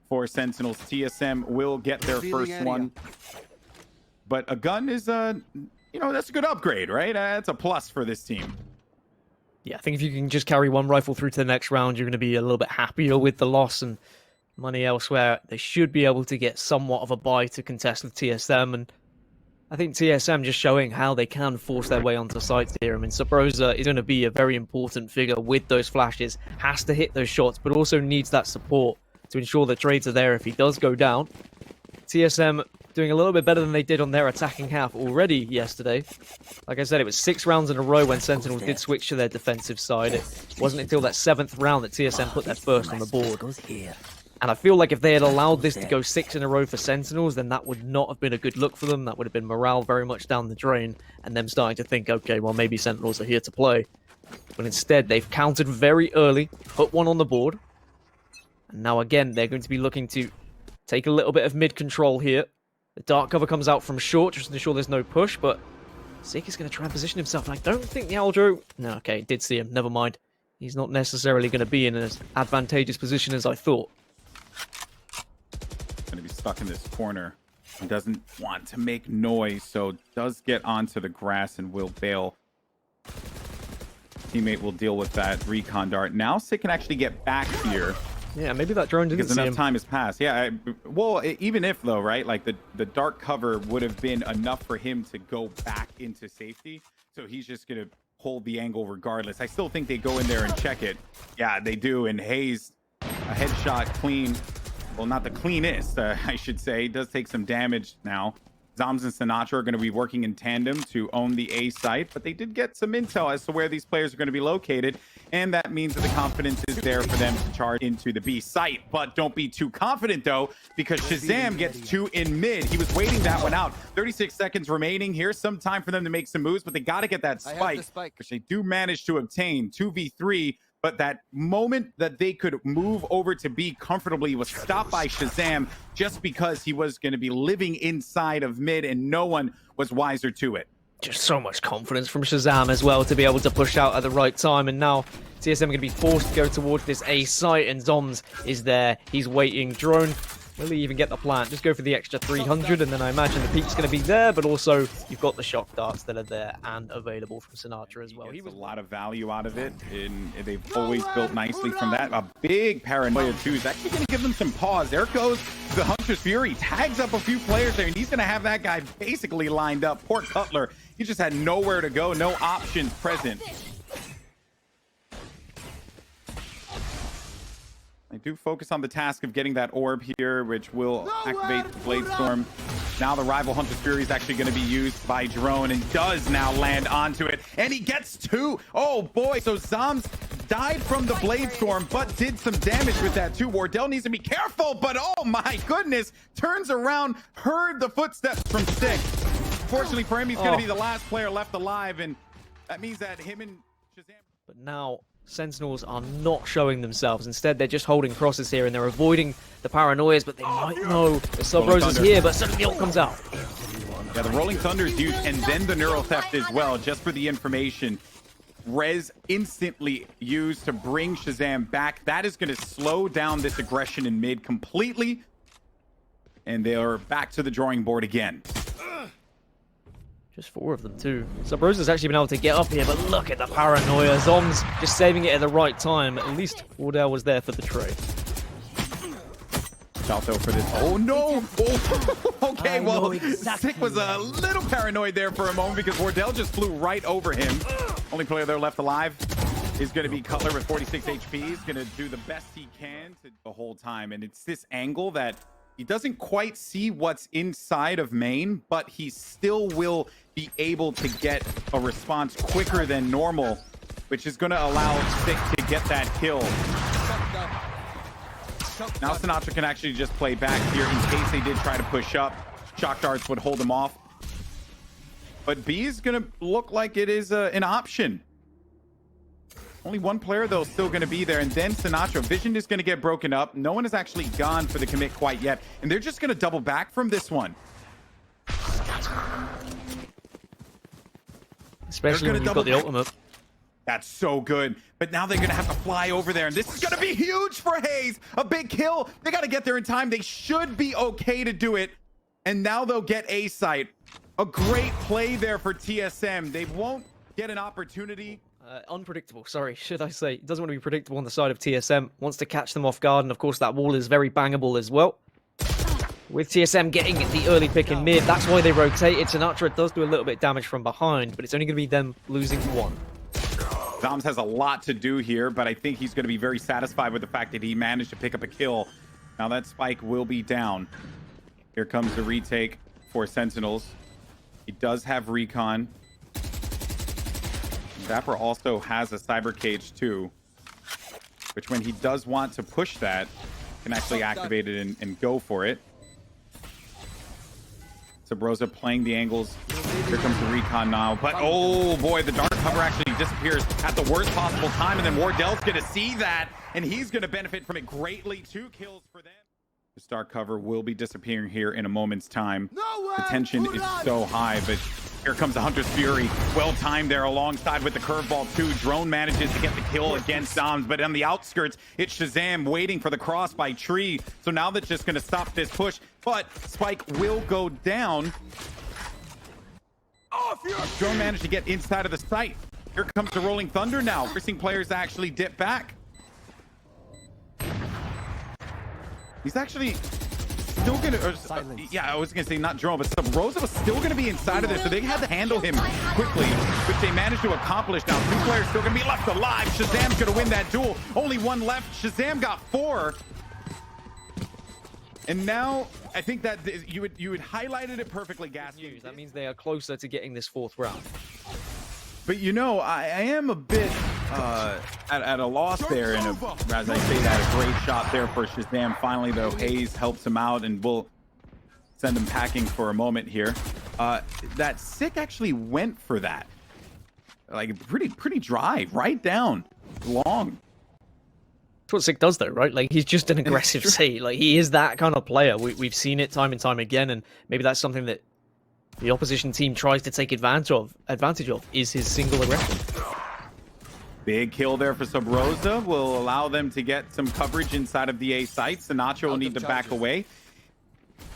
for Sentinels. TSM will get their first one. But a gun is that's a good upgrade, right? That's a plus for this team. Yeah, I think if you can just carry one rifle through to the next round, you're going to be a little bit happier with the loss and money elsewhere. They should be able to get somewhat of a buy to contest with TSM, and I think TSM just showing how they can force their way onto sites here. I mean, Sabrosa is going to be a very important figure with those flashes, has to hit those shots, but also needs that support to ensure the trades are there if he does go down. TSM doing a little bit better than they did on their attacking half already yesterday. Like I said, it was 6 rounds in a row when Sentinels did switch to their defensive side. It wasn't until that 7th round that TSM put their first on the board. And I feel like if they had allowed this to go 6 in a row for Sentinels, then that would not have been a good look for them. That would have been morale very much down the drain, and them starting to think, okay, well, maybe Sentinels are here to play. But instead, they've countered very early, put one on the board. And now, again, they're going to be looking to take a little bit of mid-control here. The dark cover comes out from short, just to ensure there's no push, but Sick is going to try and position himself. And I don't think the Aldro... No, okay, did see him. Never mind. He's not necessarily going to be in as advantageous position as I thought. Going to be stuck in this corner. He doesn't want to make noise, so does get onto the grass and will bail. Teammate will deal with that recon dart. Now Sick can actually get back here. Yeah, maybe that drone didn't because see enough him. time has passed. Yeah, even if though, right? Like the dark cover would have been enough for him to go back into safety. So he's just gonna hold the angle regardless. I still think they go in there and check it. Yeah, they do. And Hayes, a headshot clean. Well, not the cleanest, I should say. It does take some damage now. Zoms and Sinatra are going to be working in tandem to own the A site, but they did get some intel as to where these players are going to be located, and that means that the confidence is there for them to charge into the B site. But don't be too confident, though, because Shazam gets 2 in mid. He was waiting that one out. 36 seconds remaining. Here's some time for them to make some moves, but they got to get that spike, which they do manage to obtain. 2v3. But that moment that they could move over to B comfortably was stopped by Shazam just because he was going to be living inside of mid and no one was wiser to it. Just so much confidence from Shazam as well to be able to push out at the right time. And now TSM are going to be forced to go towards this A site, and Zoms is there. He's waiting. Drone, will he even get the plant? Just go for the extra 300, and then I imagine the peak's going to be there, but also you've got the shock darts that are there and available from Sinatra as well. He was a lot of value out of it, and they've always built nicely from that. A big paranoia too is actually going to give them some pause. There goes the Hunter's Fury, tags up a few players there, and he's going to have that guy basically lined up. Poor Cutler, he just had nowhere to go, no options present. I do focus on the task of getting that orb here, which will activate the Blade Storm. Now the rival Hunter's Fury is actually going to be used by Drone and does now land onto it. And he gets 2. Oh boy, so Zoms died from the Blade Storm, but did some damage with that too. Wardell needs to be careful, but oh my goodness, turns around, heard the footsteps from Sick. Fortunately for him, he's going to be the last player left alive, and that means that him and Shazam... But now Sentinels are not showing themselves. Instead, they're just holding crosses here, and they're avoiding the paranoias, but they might know the Sub-Rose is here, but suddenly the ult comes out. Yeah, the Rolling Thunder is used, and then the Neural Theft as well, just for the information. Rez instantly used to bring Shazam back. That is going to slow down this aggression in mid completely, and they are back to the drawing board again. Just 4 of them, too. Sub-Rose has actually been able to get up here, but look at the paranoia. Zoms just saving it at the right time. At least Wardell was there for the trade. Salto for this. Oh, no! Oh. Okay, well, exactly. Sick was a little paranoid there for a moment because Wardell just flew right over him. Only player there left alive is going to be Cutler with 46 HP. He's going to do the best he can the whole time. And it's this angle that he doesn't quite see what's inside of main, but he still will be able to get a response quicker than normal, which is going to allow Sick to get that kill. Now Sinatra can actually just play back here in case they did try to push up. Shock darts would hold him off. But B is going to look like it is an option. Only one player, though, still going to be there. And then Sinatra. Vision is going to get broken up. No one has actually gone for the commit quite yet. And they're just going to double back from this one. Especially when you've got the ultimate. That's so good. But now they're going to have to fly over there. And this is going to be huge for Haze. A big kill. They got to get there in time. They should be okay to do it. And now they'll get A site. A great play there for TSM. They won't get an opportunity. Unpredictable, sorry, should I say. Doesn't want to be predictable on the side of TSM. Wants to catch them off guard. And of course, that wall is very bangable as well. With TSM getting the early pick in mid, that's why they rotated. Sinatra does do a little bit of damage from behind, but it's only going to be them losing one. Zomz has a lot to do here, but I think he's going to be very satisfied with the fact that he managed to pick up a kill. Now that spike will be down. Here comes the retake for Sentinels. He does have recon. Dapper also has a cyber cage too, which when he does want to push that, can actually activate it and go for it. Sabrosa playing the angles. Here comes the recon now. But oh boy, the dark cover actually disappears at the worst possible time. And then Wardell's going to see that. And he's going to benefit from it greatly. 2 kills for them. The star cover will be disappearing here in a moment's time. The tension is so high, but here comes the Hunter's Fury. Well timed there alongside with the curveball too. Drone manages to get the kill against Zomz, but on the outskirts, it's Shazam waiting for the cross by Tree. So now that's just going to stop this push, but Spike will go down. Drone managed to get inside of the site. Here comes the Rolling Thunder now, forcing players to actually dip back. He's actually still gonna, yeah, I was gonna say not drone, but Rosa was still gonna be inside of this, so they had to handle him quickly, which they managed to accomplish. Now 2 players still gonna be left alive. Shazam's gonna win that duel. Only 1 left. Shazam got 4. And now I think that you had highlighted it perfectly, Gas. That means they are closer to getting this 4th round. But you know, I am a bit at a loss there, and as I say that, a great shot there for Shazam. Finally, though, Haze helps him out, and we'll send him packing for a moment here. That Sick actually went for that, like pretty dry, right down, long. That's what Sick does, though, right? Like, he's just an aggressive C. Like, he is that kind of player. We've seen it time and time again, and maybe that's something that the opposition team tries to take advantage of, is his single aggression. Big kill there for Sabrosa will allow them to get some coverage inside of the A site. Sinatra will need to back away.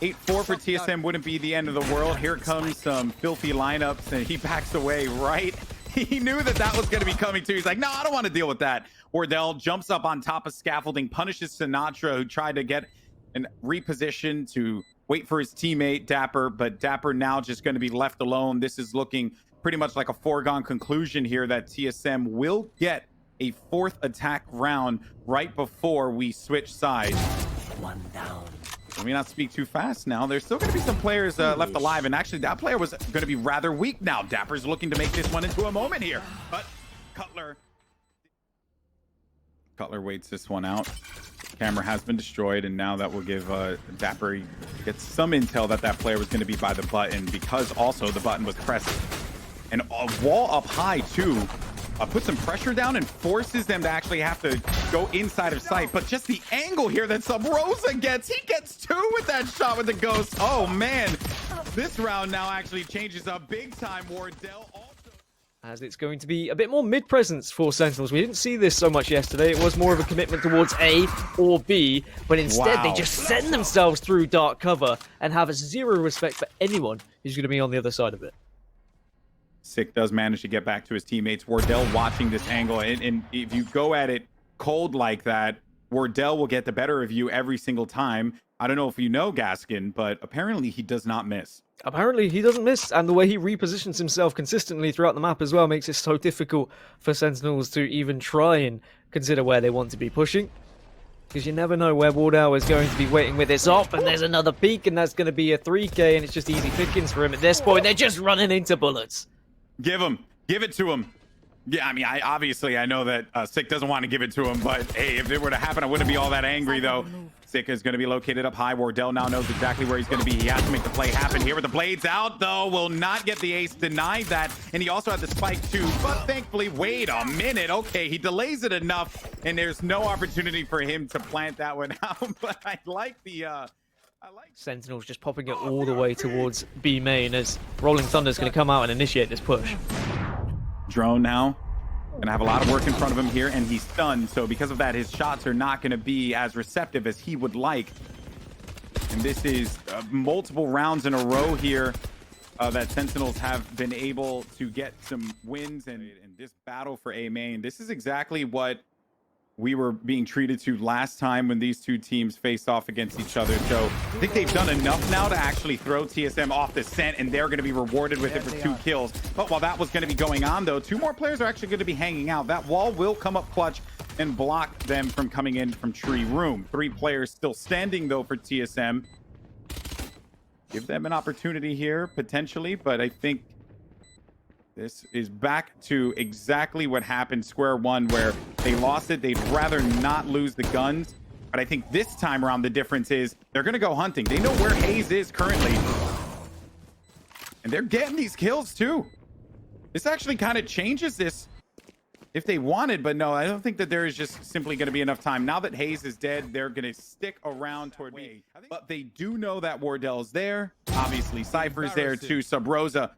8-4 for TSM wouldn't be the end of the world. Here comes some filthy lineups, and he backs away right. He knew that was going to be coming too. He's like, no, I don't want to deal with that. Wardell jumps up on top of scaffolding, punishes Sinatra, who tried to get and reposition to wait for his teammate Dapper, but Dapper now just going to be left alone. This is looking pretty much like a foregone conclusion here that TSM will get a 4th attack round right before we switch sides. 1 down. Let me not speak too fast now. There's still going to be some players left alive, and actually that player was going to be rather weak now. Dapper's looking to make this one into a moment here, but Cutler waits this one out. Camera has been destroyed, and now that will give Dapper get some intel that player was going to be by the button, because also the button was pressed. And a wall up high too puts some pressure down and forces them to actually have to go inside of sight. But just the angle here that Sabrosa gets, he gets 2 with that shot with the ghost. Oh man, this round now actually changes up big time. Wardell also, as it's going to be a bit more mid-presence for Sentinels. We didn't see this so much yesterday. It was more of a commitment towards A or B, but instead they just send themselves through dark cover and have 0 respect for anyone who's going to be on the other side of it. Sick does manage to get back to his teammates. Wardell watching this angle, and if you go at it cold like that, Wardell will get the better of you every single time. I don't know if you know Gaskin, but apparently he does not miss. Apparently he doesn't miss, and the way he repositions himself consistently throughout the map as well makes it so difficult for Sentinels to even try and consider where they want to be pushing. Because you never know where Wardell is going to be waiting with this op, and there's another peek, and that's going to be a 3k, and it's just easy pickings for him at this point. They're just running into bullets. Give it to him. Yeah, I mean, I know that Sick doesn't want to give it to him, but hey, if it were to happen, I wouldn't be all that angry, though. Sick is going to be located up high. Wardell now knows exactly where he's going to be. He has to make the play happen here with the blades out, though. Will not get the ace. Denied that. And he also had the spike, too. But thankfully, wait a minute. Okay, he delays it enough, and there's no opportunity for him to plant that one out. But I like the... Sentinels just popping it all the way towards B main as Rolling Thunder's going to come out and initiate this push. Drone now. Gonna have a lot of work in front of him here, and he's stunned. So because of that, his shots are not going to be as receptive as he would like. And this is multiple rounds in a row here that Sentinels have been able to get some wins. And in this battle for A main, this is exactly what we were being treated to last time when these two teams faced off against each other. So I think they've done enough now to actually throw TSM off the scent, and they're going to be rewarded with it for 2 kills. But while that was going to be going on, though, 2 more players are actually going to be hanging out. That wall will come up clutch and block them from coming in from tree room. 3 players still standing, though, for TSM. Give them an opportunity here, potentially, but I think this is back to exactly what happened square one, where they lost it. They'd rather not lose the guns. But I think this time around, the difference is they're going to go hunting. They know where Faze is currently. And they're getting these kills, too. This actually kind of changes this if they wanted. But no, I don't think that there is just simply going to be enough time. Now that Faze is dead, they're going to stick around toward me. But they do know that Wardell's there. Obviously, Cypher's there, too. Sub Rosa.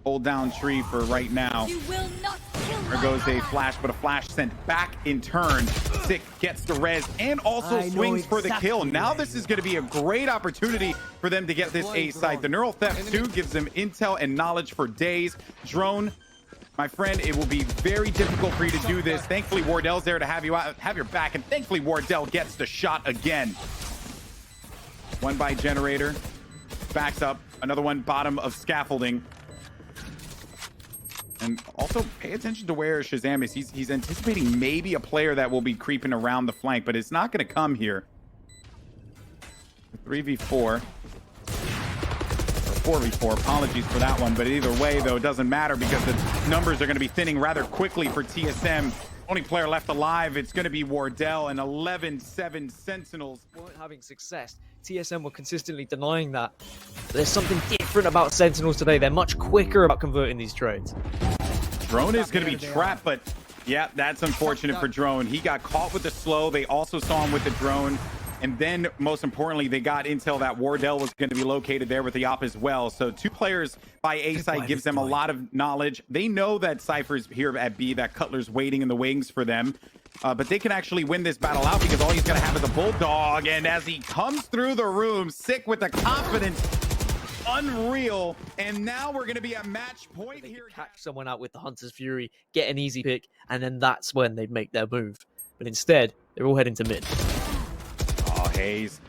Hold down tree for right now. There goes a flash, but a flash sent back in turn. Sick gets the res and also swings for the kill. Now this is going to be a great opportunity for them to get this A site. The neural theft too gives them intel and knowledge for days. Drone, my friend, it will be very difficult for you to do this. Thankfully, Wardell's there to have you out, have your back, and thankfully Wardell gets the shot again. One by generator, backs up. Another one bottom of scaffolding. And also pay attention to where Shazam is. He's anticipating maybe a player that will be creeping around the flank, but it's not going to come here. 3v4. Or 4v4. Apologies for that one. But either way, though, it doesn't matter because the numbers are going to be thinning rather quickly for TSM. Only player left alive, it's going to be Wardell, and 11-7 Sentinels. Weren't having success. TSM were consistently denying that. But there's something different about Sentinels today. They're much quicker about converting these trades. Drone is going to be trapped, but yeah, that's unfortunate for Drone. He got caught with the slow. They also saw him with the drone. And then, most importantly, they got intel that Wardell was going to be located there with the op as well. So 2 players by A side gives them a lot of knowledge. They know that Cypher's here at B, that Cutler's waiting in the wings for them. But they can actually win this battle out because all he's going to have is a Bulldog. And as he comes through the room, Sick with the confidence, unreal. And now we're going to be at match point here. Catch someone out with the Hunter's Fury, get an easy pick, and then that's when they'd make their move. But instead, they're all heading to mid. Faze.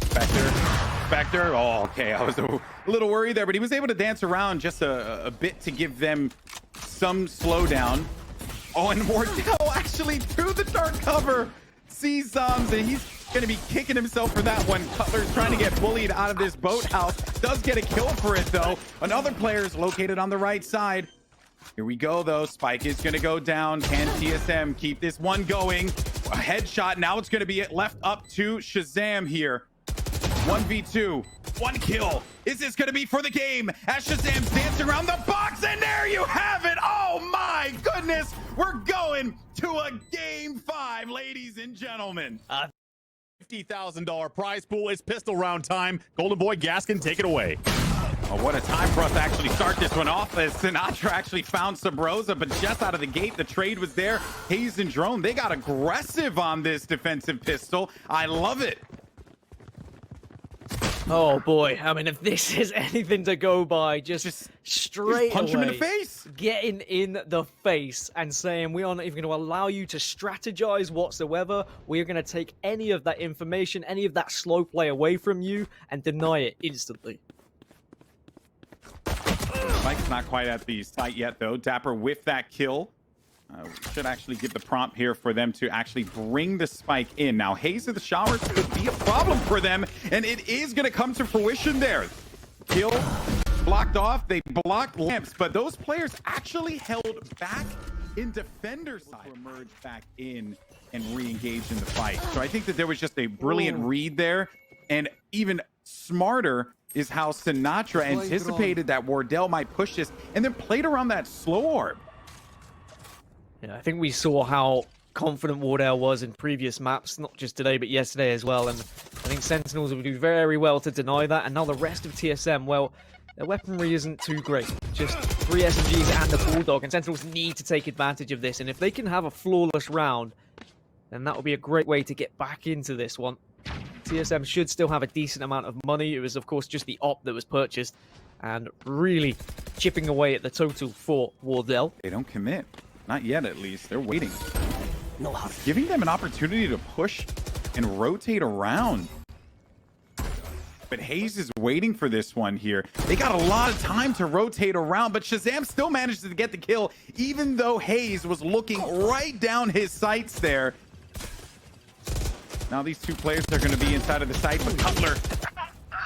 Spectre. Oh, okay. I was a little worried there, but he was able to dance around just a bit to give them some slowdown. Oh, and Wardell actually through the dark cover sees Zombs, and he's going to be kicking himself for that one. Cutler's trying to get bullied out of this boathouse. Does get a kill for it, though. Another player is located on the right side. Here we go, though. Spike is going to go down. Can TSM keep this one going? A headshot. Now it's going to be left up to Shazam here. 1v2. 1 kill. Is this going to be for the game? As Shazam's dancing around the box, and there you have it. Oh, my goodness. We're going to a game 5, ladies and gentlemen. $50,000 prize pool. It's pistol round time. Golden Boy Gaskin, take it away. Oh, what a time for us to actually start this one off, as Sinatra actually found Sub Rosa, but just out of the gate, the trade was there. Faze and Drone, they got aggressive on this defensive pistol. I love it. Oh boy, I mean, if this is anything to go by, just straight punch away, him in the face. Getting in the face and saying we are not even going to allow you to strategize whatsoever. We are going to take any of that information, any of that slow play away from you and deny it instantly. Mike's not quite at the site yet, though. Dapper with that kill. Should actually give the prompt here for them to actually bring the spike in. Now, Haze of the Showers could be a problem for them, and it is going to come to fruition there. Kill blocked off. They blocked lamps, but those players actually held back in defender side to emerge back in and re-engage in the fight. So I think that there was just a brilliant read there, and even smarter is how Sinatra anticipated that Wardell might push this and then played around that slow orb. Yeah, I think we saw how confident Wardell was in previous maps, not just today, but yesterday as well. And I think Sentinels will do very well to deny that. And now the rest of TSM, well, their weaponry isn't too great. Just 3 SMGs and a Bulldog, and Sentinels need to take advantage of this. And if they can have a flawless round, then that will be a great way to get back into this one. TSM should still have a decent amount of money. It was, of course, just the op that was purchased, and really chipping away at the total for Wardell. They don't commit. Not yet, at least. They're waiting. No harm. Giving them an opportunity to push and rotate around. But Hayes is waiting for this one here. They got a lot of time to rotate around, but Shazam still manages to get the kill, even though Hayes was looking right down his sights there. Now these two players are going to be inside of the site, but Cutler,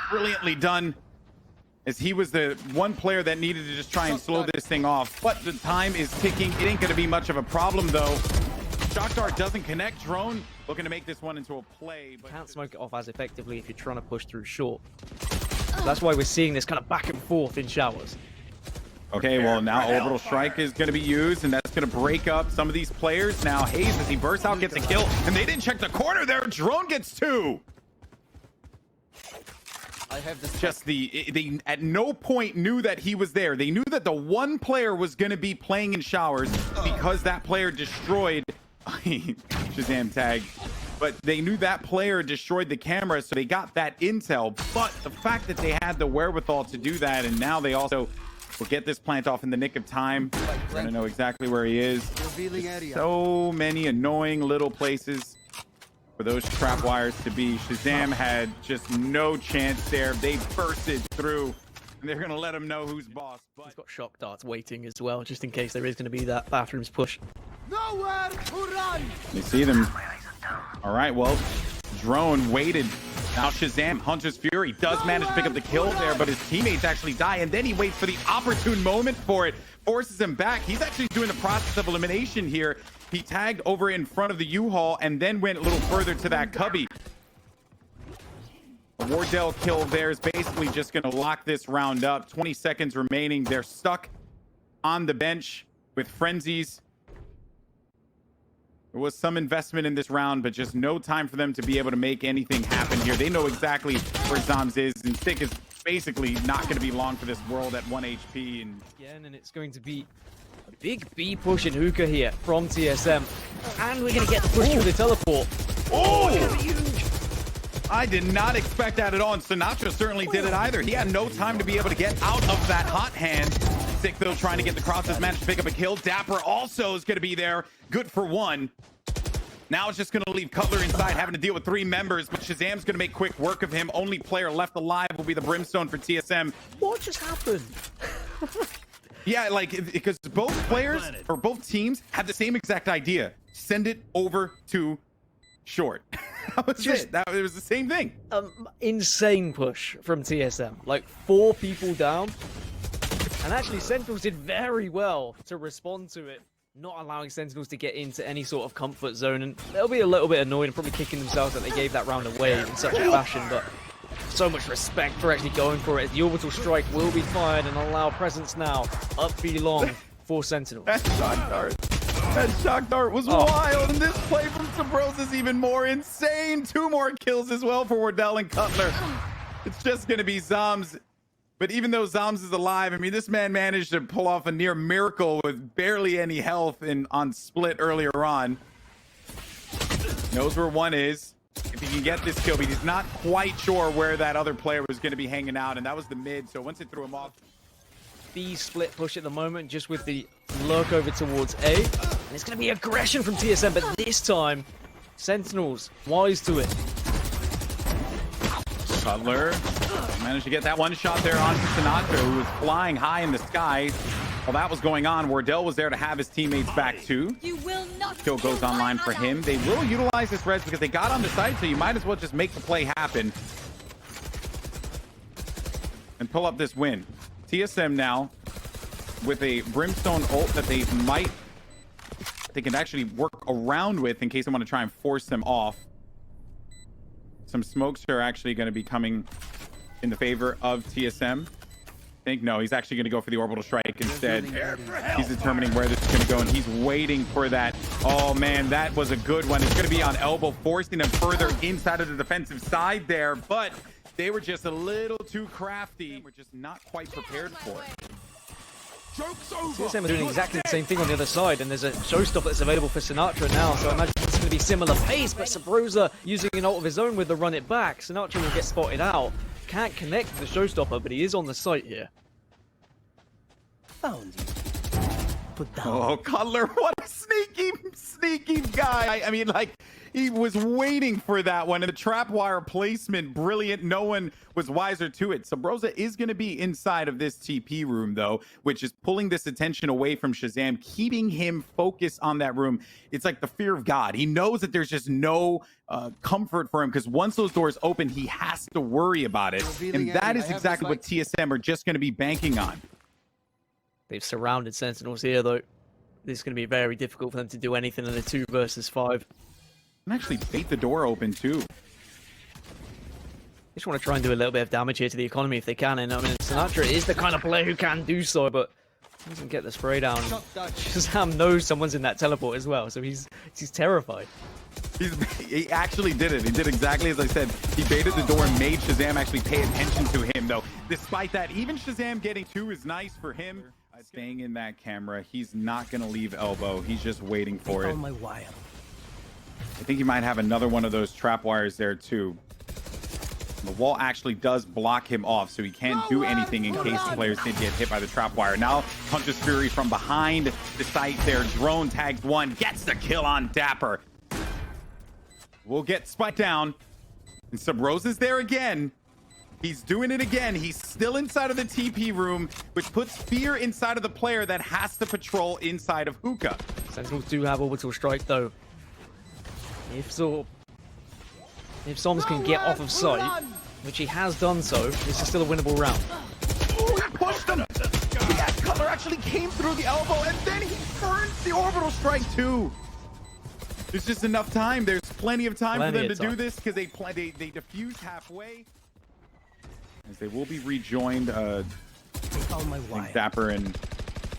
brilliantly done, as he was the one player that needed to just try and slow this thing off. But the time is ticking. It ain't going to be much of a problem, though. Shock Dart doesn't connect. Drone looking to make this one into a play. But Can't smoke it off as effectively if you're trying to push through short. So that's why we're seeing this kind of back and forth in showers. okay, well, now Orbital Strike is going to be used, and that's going to break up some of these players. Now Hayes, as he bursts out, gets a kill, and they didn't check the corner there. Drone gets 2. I have this. Just they at no point knew that he was there. They knew that the one player was going to be playing in showers because that player destroyed Shazam tag, but they knew that player destroyed the camera, so they got that intel. But the fact that they had the wherewithal to do that, and now they also will get this plant off in the nick of time. We're gonna know exactly where he is. Revealing area. So many annoying little places for those trap wires to be. Shazam had just no chance there. They bursted through, and they're gonna let him know who's boss. He's But got shock darts waiting as well, just in case there is going to be that bathrooms push. Nowhere to run. you see them. All right, well, Drone waited. Now Shazam, Hunter's Fury, does manage to pick up the kill there, but his teammates actually die, and then he waits for the opportune moment for it, forces him back. He's actually doing the process of elimination here. He tagged over in front of the U-Haul and then went a little further to that cubby. The Wardell kill there is basically just going to lock this round up. 20 seconds remaining. They're stuck on the bench with frenzies. There was some investment in this round, but just no time for them to be able to make anything happen here. They know exactly where Zoms is, and Stick is basically not going to be long for this world at 1 HP. And Again, and it's going to be a big B push in hookah here from TSM. And we're going to get the push through the teleport. oh, I did not expect that at all, and Sinatra certainly did it either. He had no time to be able to get out of that hot hand. Stick, though, trying to get the crosses, managed to pick up a kill. Dapper also is going to be there, good for 1. Now it's just going to leave Cutler inside, having to deal with 3 members, but Shazam's going to make quick work of him. Only player left alive will be the Brimstone for TSM. What just happened? Yeah, like, because both players, or both teams, had the same exact idea. Send it over to short. That was it. It was the same thing. Insane push from TSM. Like 4 people down. And actually, Sentinels did very well to respond to it, not allowing Sentinels to get into any sort of comfort zone. And they'll be a little bit annoyed and probably kicking themselves that they gave that round away in such a fashion. But so much respect for actually going for it. The orbital strike will be fired and allow presence now up B long for Sentinels. That shock dart was wild, and this play from Sabros is even more insane. 2 more kills as well for Wardell and Cutler. It's just going to be Zoms. But even though Zoms is alive, I mean, this man managed to pull off a near miracle with barely any health on split earlier on. Knows where 1 is. If he can get this kill, but he's not quite sure where that other player was going to be hanging out, and that was the mid. So once it threw him off, B split push at the moment, just with the lurk over towards A. And it's going to be aggression from TSM, but this time, Sentinels wise to it. Cutler managed to get that one shot there on Sinatra, who was flying high in the sky. While that was going on, Wardell was there to have his teammates back too. You will not Kill goes online for him. They will utilize this res because they got on the side, so you might as well just make the play happen and pull up this win. TSM now with a Brimstone ult that they can actually work around with in case they want to try and force them off. Some smokes are actually going to be coming in the favor of TSM. I think no, he's actually going to go for the orbital strike instead. He's determining where this is going to go, and he's waiting for that. Oh man, that was a good one. It's going to be on elbow, forcing them further inside of the defensive side there, but they were just a little too crafty. We're just not quite prepared for it. TSM are doing exactly the same thing on the other side, and there's a showstopper that's available for Sinatra now, so I imagine it's going to be similar pace, but Sabrosa using an ult of his own with the run it back. Sinatra will get spotted out. Can't connect to the showstopper, but he is on the site here. Found you. Put down. Oh, Cutler, what a sneaky guy. I mean, like, he was waiting for that one, and the trap wire placement, brilliant. No one was wiser to it. Sabrosa is going to be inside of this TP room, though, which is pulling this attention away from Shazam, keeping him focused on that room. It's like the fear of God. He knows that there's just no comfort for him, because once those doors open, he has to worry about it. And that is exactly what TSM are just going to be banking on. They've surrounded Sentinels here, though. This is going to be very difficult for them to do anything in a 2 versus 5. And actually bait the door open, too. Just want to try and do a little bit of damage here to the economy if they can. And I mean, Sinatra is the kind of player who can do so, but doesn't get the spray down. Shazam knows someone's in that teleport as well, so he's terrified. He actually did it. He did exactly as I said. He baited the door and made Shazam actually pay attention to him, though. Despite that, even Shazam getting 2 is nice for him. Staying in that camera, he's not going to leave elbow. He's just waiting for it. My wire. I think he might have another one of those trap wires there, too. The wall actually does block him off, so he can't do anything in case the players did get hit by the trap wire. Now, Hunter's Fury from behind the site there. Drone tags one, gets the kill on Dapper. We'll get spiked down. And Sabrosa's there again. He's doing it again. He's still inside of the TP room, which puts fear inside of the player that has to patrol inside of Hookah. Sentinels do have orbital strike, though. If Soms can get off of sight, which he has done so, this is still a winnable round. Oh, he pushed him! Yeah, Cutler actually came through the elbow, and then he burns the orbital strike, too. There's just enough time. There's plenty of time for them to do this, because they defuse halfway. As they will be rejoined, Dapper and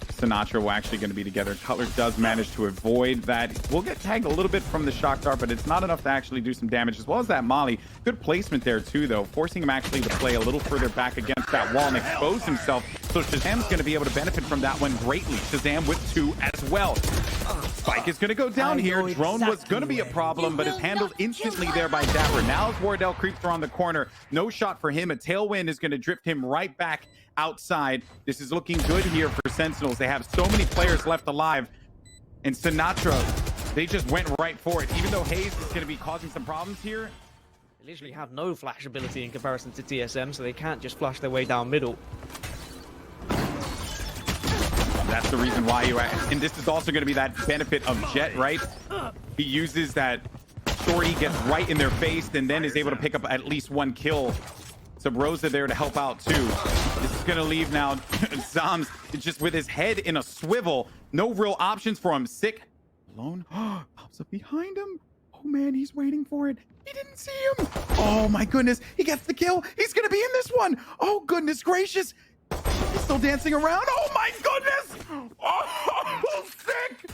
Sinatra will actually going to be together. Cutler does manage to avoid that. We'll get tagged a little bit from the shock dart, but it's not enough to actually do some damage, as well as that molly. Good placement there too, though, forcing him actually to play a little further back against that wall and expose himself. So Shazam's going to be able to benefit from that one greatly. Shazam with 2 as well. Spike is going to go down here. Drone was going to be a problem, but is handled instantly there by Dapper. Now as Wardell creeps around the corner, no shot for him. A tailwind is going to drift him right back outside. This is looking good here for Sentinels. They have so many players left alive. And Sinatra, they just went right for it. Even though Hayes is going to be causing some problems here. They literally have no flash ability in comparison to TSM, so they can't just flash their way down middle. That's the reason why you... And this is also going to be that benefit of Jet, right? He uses that shorty, gets right in their face, and then is able to pick up at least 1 kill. Sabrosa there to help out, too. This is going to leave now Zams just with his head in a swivel. No real options for him. Sick. Alone. Pops up behind him. Oh, man, he's waiting for it. He didn't see him. Oh, my goodness. He gets the kill. He's going to be in this one. Oh, goodness gracious. He's still dancing around. Oh, my goodness. Oh, sick.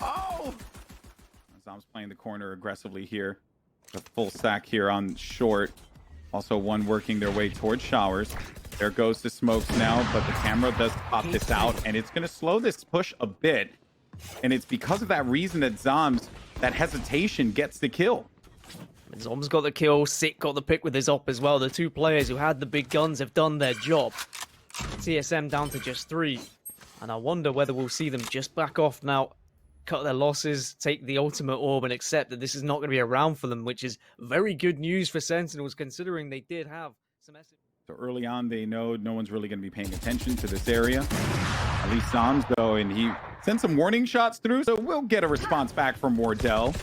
Oh. Zams playing the corner aggressively here. A full stack here on short. Also one working their way towards showers. There goes the smokes now, but the camera does pop this out, and it's going to slow this push a bit. And it's because of that reason that Zams, that hesitation, gets the kill. Zom's got the kill, Sick got the pick with his op as well. The 2 players who had the big guns have done their job. TSM down to just 3. And I wonder whether we'll see them just back off now, cut their losses, take the ultimate orb, and accept that this is not going to be a round for them, which is very good news for Sentinels, considering they did have some... So early on, they know no one's really going to be paying attention to this area. At least Zams, though, and he sent some warning shots through, so we'll get a response back from Wardell.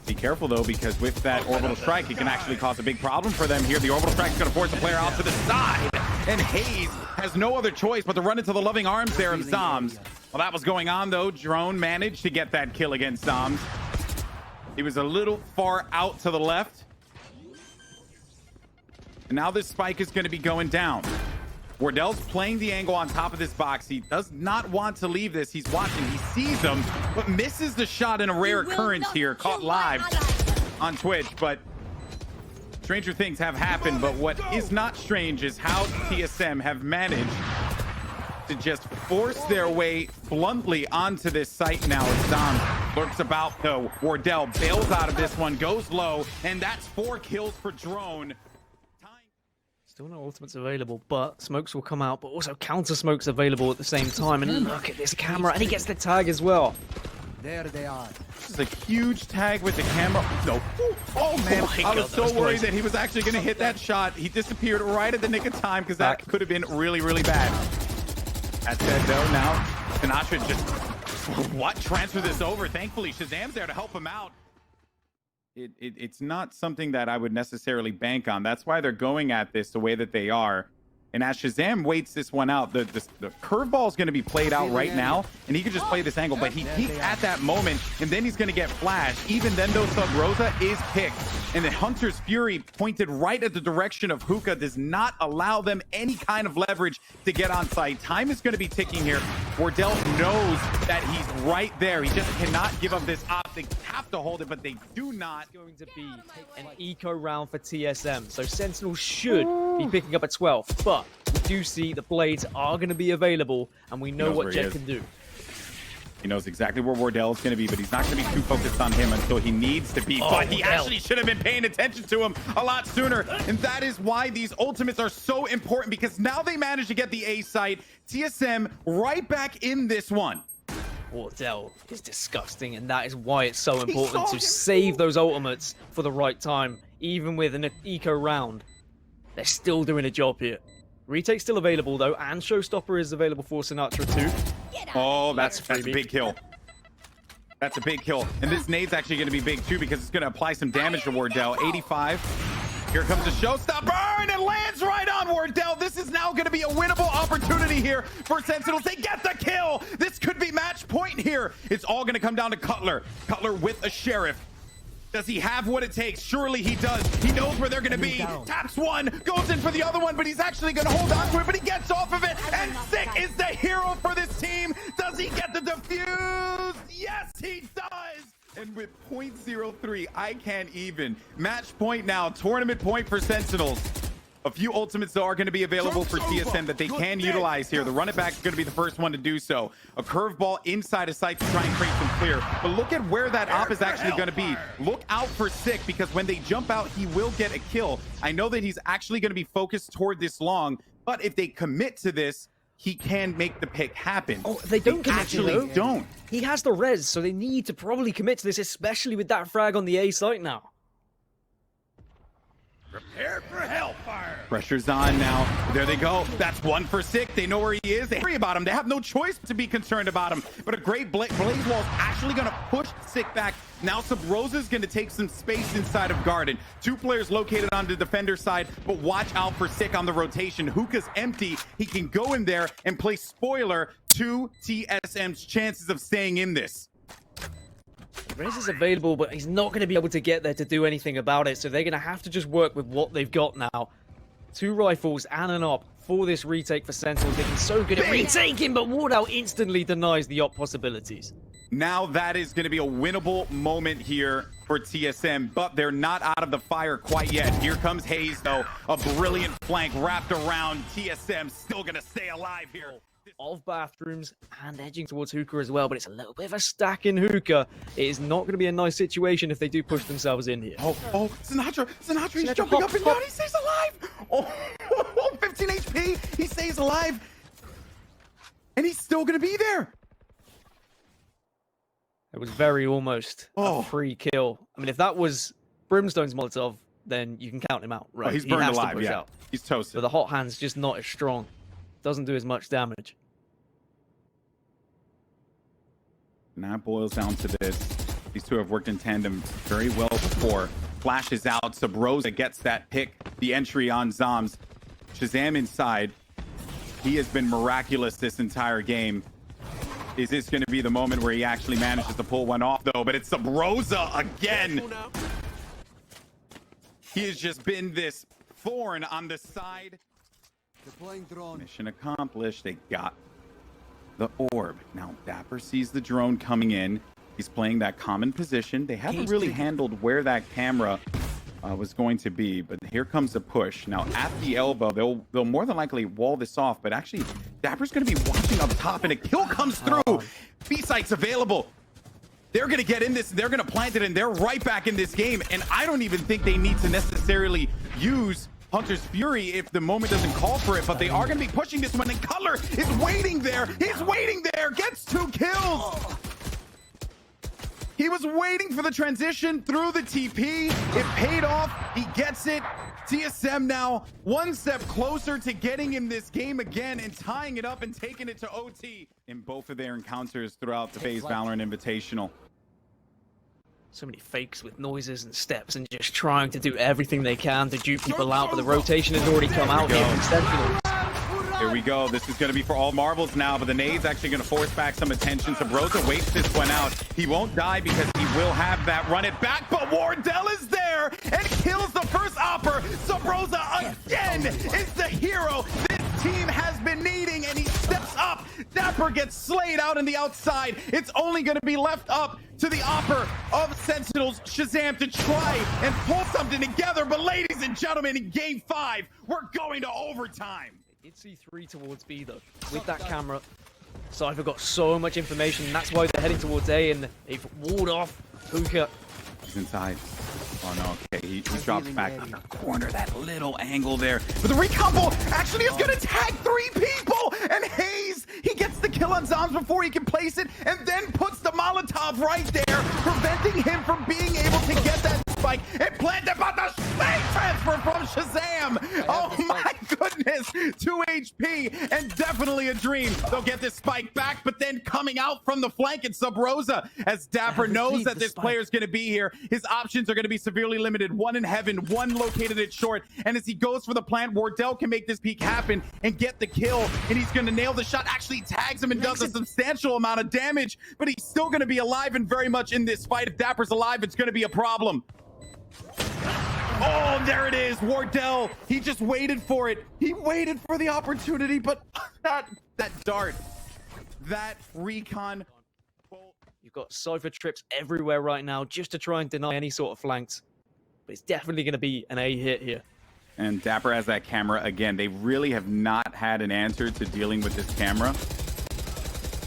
Be careful, though, because with that orbital strike, it can actually cause a big problem for them here. The orbital strike is going to force the player out to the side. and Haze has no other choice but to run into the loving arms there of Zoms. While that was going on, though, Drone managed to get that kill against Zoms. He was a little far out to the left. And now this spike is going to be going down. Wardell's playing the angle on top of this box. He does not want to leave this. He's watching. He sees him, but misses the shot in a rare occurrence here, caught live on Twitch. But stranger things have happened. But what is not strange is how TSM have managed to just force their way bluntly onto this site now. As Zom lurks about, though. Wardell bails out of this one, goes low, and that's 4 kills for Drone. Still no ultimates available, but smokes will come out, but also counter smokes available at the same time. And look at this camera, and he gets the tag as well. There they are. This is a huge tag with the camera. No. Oh, man. I was so worried that he was actually going to hit that shot. He disappeared right at the nick of time because that could have been really, really bad. That said, though, now Sinatra just transfer this over. Thankfully, Shazam's there to help him out. It's not something that I would necessarily bank on. That's why they're going at this the way that they are. And as Shazam waits this one out, the curveball is going to be played out right now, and he could just play this angle, but he peeked at that moment, and then he's going to get flashed. Even then, though, Sub Rosa is picked, and the Hunter's Fury pointed right at the direction of Hookah does not allow them any kind of leverage to get on site. Time is going to be ticking here. Wardell knows that he's right there. He just cannot give up this op. They have to hold it, but they do not. It's going to be an eco round for TSM, so Sentinels should be picking up a 12, but we do see the blades are going to be available, and we know what Jet can do. He knows exactly where Wardell is going to be, but he's not going to be too focused on him until he needs to be. But he actually should have been paying attention to him a lot sooner. And that is why these ultimates are so important, because now they manage to get the A site. TSM right back in this one. Wardell is disgusting, and that is why it's so important to save those ultimates for the right time. Even with an eco round, they're still doing a job here. Retake's still available, though, and Showstopper is available for Sinatra, too. Oh, that's a big kill. That's a big kill. And this nade's actually going to be big, too, because it's going to apply some damage to Wardell. 85. Here comes the Showstopper, and it lands right on Wardell. This is now going to be a winnable opportunity here for Sentinels. They get the kill. This could be match point here. It's all going to come down to Cutler. Cutler with a Sheriff. Does he have what it takes? Surely he does. He knows where they're going to be. Taps one, goes in for the other one, but he's actually going to hold on to it, but he gets off of it, and Sick is the hero for this team. Does he get the defuse? Yes, he does. And with 0.03, I can't even. Match point now, tournament point for Sentinels. A few ultimates, though, are going to be available for TSM that they can utilize here. The run it back is going to be the first one to do so. A curveball inside a sight to try and create some clear. But look at where that op is actually going to be. Look out for Sick, because when they jump out, he will get a kill. I know that he's actually going to be focused toward this long, but if they commit to this, he can make the pick happen. Oh, they don't commit actually to it, though. Don't. He has the res, so they need to probably commit to this, especially with that frag on the A site now. Prepare for hellfire. Pressure's on now. There they go. That's one for Sick. They know where he is. They worry about him. They have no choice to be concerned about him. But a great Blaze Wall's actually going to push Sick back. Now Sub Rosa's going to take some space inside of Garden. 2 players located on the defender side, but watch out for Sick on the rotation. Hookah's empty. He can go in there and play spoiler to TSM's chances of staying in this. Rez is available, but he's not going to be able to get there to do anything about it, so they're going to have to just work with what they've got now. 2 rifles and an op for this retake for Sentinels. They've been so good at retaking, but Wardell instantly denies the op possibilities. Now that is going to be a winnable moment here for TSM, but they're not out of the fire quite yet. Here comes Haze, though. A brilliant flank wrapped around. TSM still going to stay alive here. Of bathrooms and edging towards Hookah as well, but it's a little bit of a stack in Hookah. It is not going to be a nice situation if they do push themselves in here. Oh, Sinatra, he's jumping up and down. He stays alive. Oh, 15 HP. He stays alive. And he's still going to be there. It was very almost a free kill. I mean, if that was Brimstone's Molotov, then you can count him out, right? Oh, he's burned alive, yeah. He's toasted. But the hot hand's just not as strong. Doesn't do as much damage. Now it boils down to this. These two have worked in tandem very well before. Flashes out. Sub Rosa gets that pick. The entry on Zoms. Shazam inside. He has been miraculous this entire game. Is this going to be the moment where he actually manages to pull one off, though? But it's Sabrosa again. He has just been this thorn on the side. Deploying drone. Mission accomplished. They got the orb. Now, Dapper sees the drone coming in. He's playing that common position. They haven't really handled where that camera was going to be, but here comes the push. Now, at the elbow, they'll more than likely wall this off, but actually, Dapper's going to be watching up top, and a kill comes through. B-site's available. They're going to get in this, they're going to plant it, and they're right back in this game, and I don't even think they need to necessarily use Hunter's Fury if the moment doesn't call for it, but they are going to be pushing this one, and Cutler is waiting there. He's waiting there, gets 2 kills. He was waiting for the transition through the TP. It paid off. He gets it. TSM now 1 step closer to getting in this game again and tying it up and taking it to OT in both of their encounters throughout the Faze Valorant Invitational. So many fakes with noises and steps and just trying to do everything they can to dupe people out, but the rotation has already come out here from Sentinels. Here we go. This is going to be for all marbles now, but the nade's actually going to force back some attention. Sabrosa waits this one out. He won't die because he will have that run it back, but Wardell is there and kills the first opper. Sabrosa again is the hero this team has been needing, and he steps up. Dapper gets slayed out on the outside. It's only going to be left up to the opper of Sentinels, Shazam, to try and pull something together. But ladies and gentlemen, in game 5, we're going to overtime. Did see 3 towards B though with that camera. Cypher got so much information, and that's why they're heading towards A, and they've walled off Hookah. He's inside. Oh no, okay, he drops back on the corner, that little angle there. But the recouple actually is gonna tag 3 people, and Hayes, he gets the kill on Zombs before he can place it, and then puts the Molotov right there, preventing him from being able to get that spike and plant it, but the spike transfer from Shazam. Oh my goodness, 2 HP, and definitely a dream. They'll get this spike back, but then coming out from the flank, it's Sabrosa, as Dapper knows that this player's gonna be here. His options are gonna be severely limited. 1 in heaven, 1 located at short, and as he goes for the plant, Wardell can make this peek happen and get the kill, and he's gonna nail the shot. Actually tags him and does a substantial amount of damage, but he's still gonna be alive and very much in this fight. If Dapper's alive, it's gonna be a problem. Oh, there it is, Wardell. He just waited for it. He waited for the opportunity, but that dart, that recon. You've got Cypher trips everywhere right now just to try and deny any sort of flanks. But it's definitely going to be an A hit here. And Dapper has that camera again. They really have not had an answer to dealing with this camera.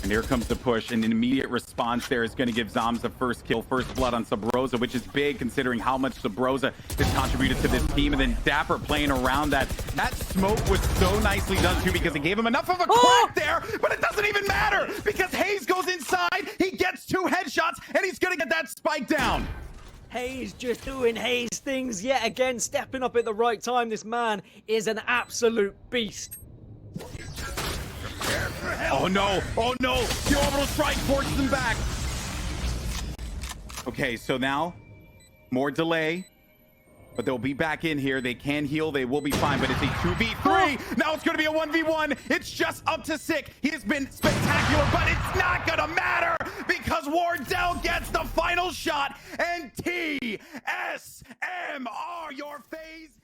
And here comes the push, and an immediate response there is going to give Zombs the first kill, first blood on Sabrosa, which is big considering how much Sabrosa has contributed to this team. And then Dapper playing around that. That smoke was so nicely done too, because it gave him enough of a crack there, but it doesn't even matter because Hayes goes inside, he gets 2 headshots, and he's going to get that spike down. Hayes just doing Hayes things yet again, stepping up at the right time. This man is an absolute beast. Oh no, oh no, the orbital strike forces them back. Okay, so now more delay, but they'll be back in here. They can heal, they will be fine, but it's a 2v3. Now it's gonna be a 1v1. It's just up to Sick. He has been spectacular, but it's not gonna matter because Wardell gets the final shot, and TSM are your Faze